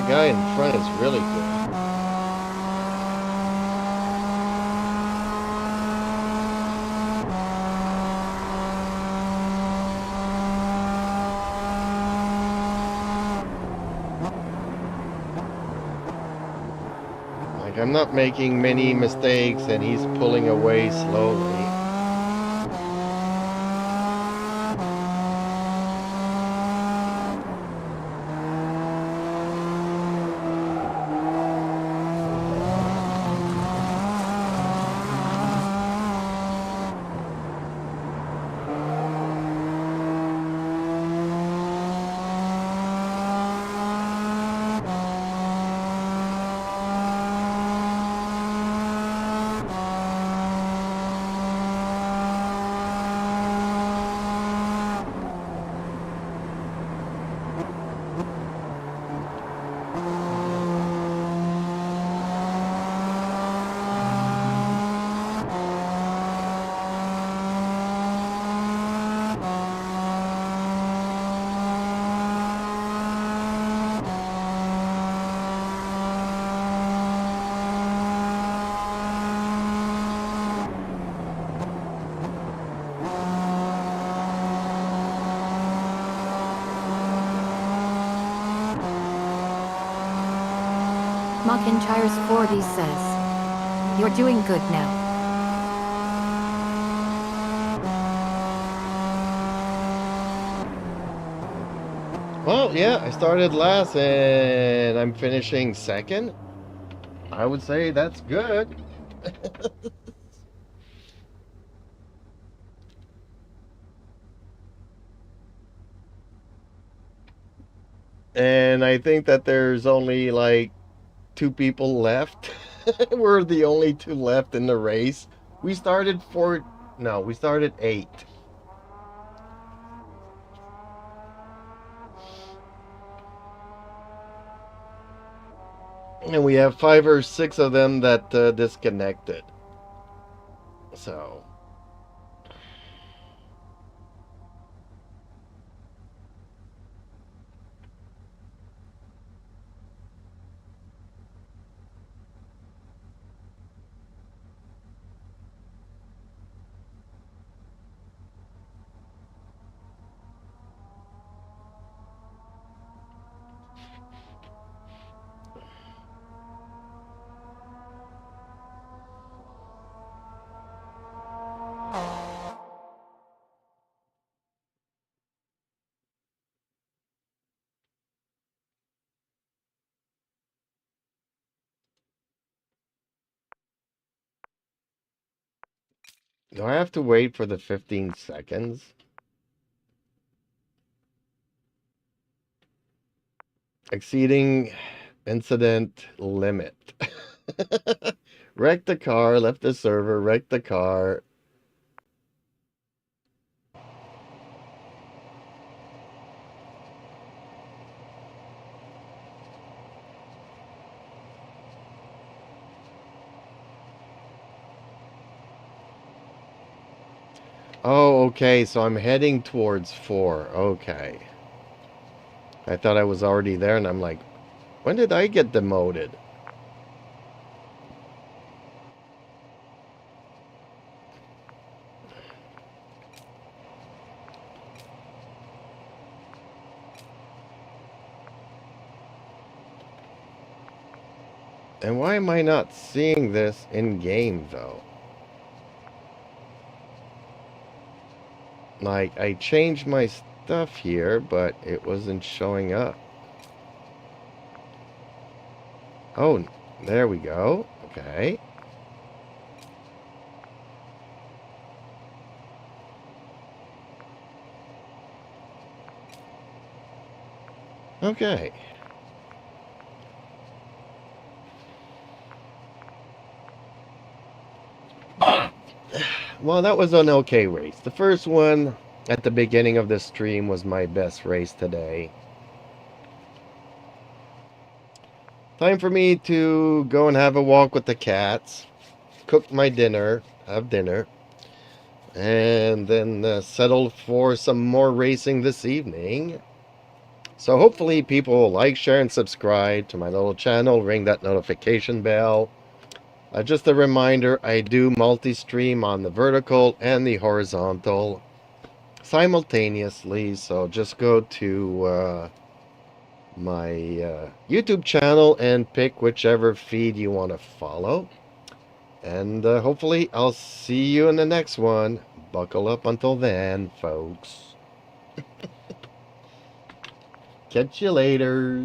guy in front is really good. Like, I'm not making many mistakes and he's pulling away slowly. Mockintyre's 40 says, "You're doing good now." Well, yeah, I started last and I'm finishing second. I would say that's good. And I think that there's only like two people left. We're the only two left in the race. We started four. No, we started eight. And we have 5 or 6 of them that disconnected. So. Do I have to wait for the 15 seconds? Exceeding incident limit. Wrecked the car, left the server, wrecked the car. Oh, okay, so I'm heading towards 4. Okay. I thought I was already there, and I'm like, when did I get demoted? And why am I not seeing this in game, though? Like, I changed my stuff here, but it wasn't showing up. Oh, there we go. Okay. Okay. Well, that was an okay race. The first one at the beginning of the stream was my best race today. Time for me to go and have a walk with the cats, cook my dinner, have dinner, and then settle for some more racing this evening. So hopefully people will like, share, and subscribe to my little channel. Ring that notification bell. Just a reminder, I do multi-stream on the vertical and the horizontal simultaneously. So just go to my YouTube channel and pick whichever feed you want to follow. And hopefully I'll see you in the next one. Buckle up until then, folks. Catch you later.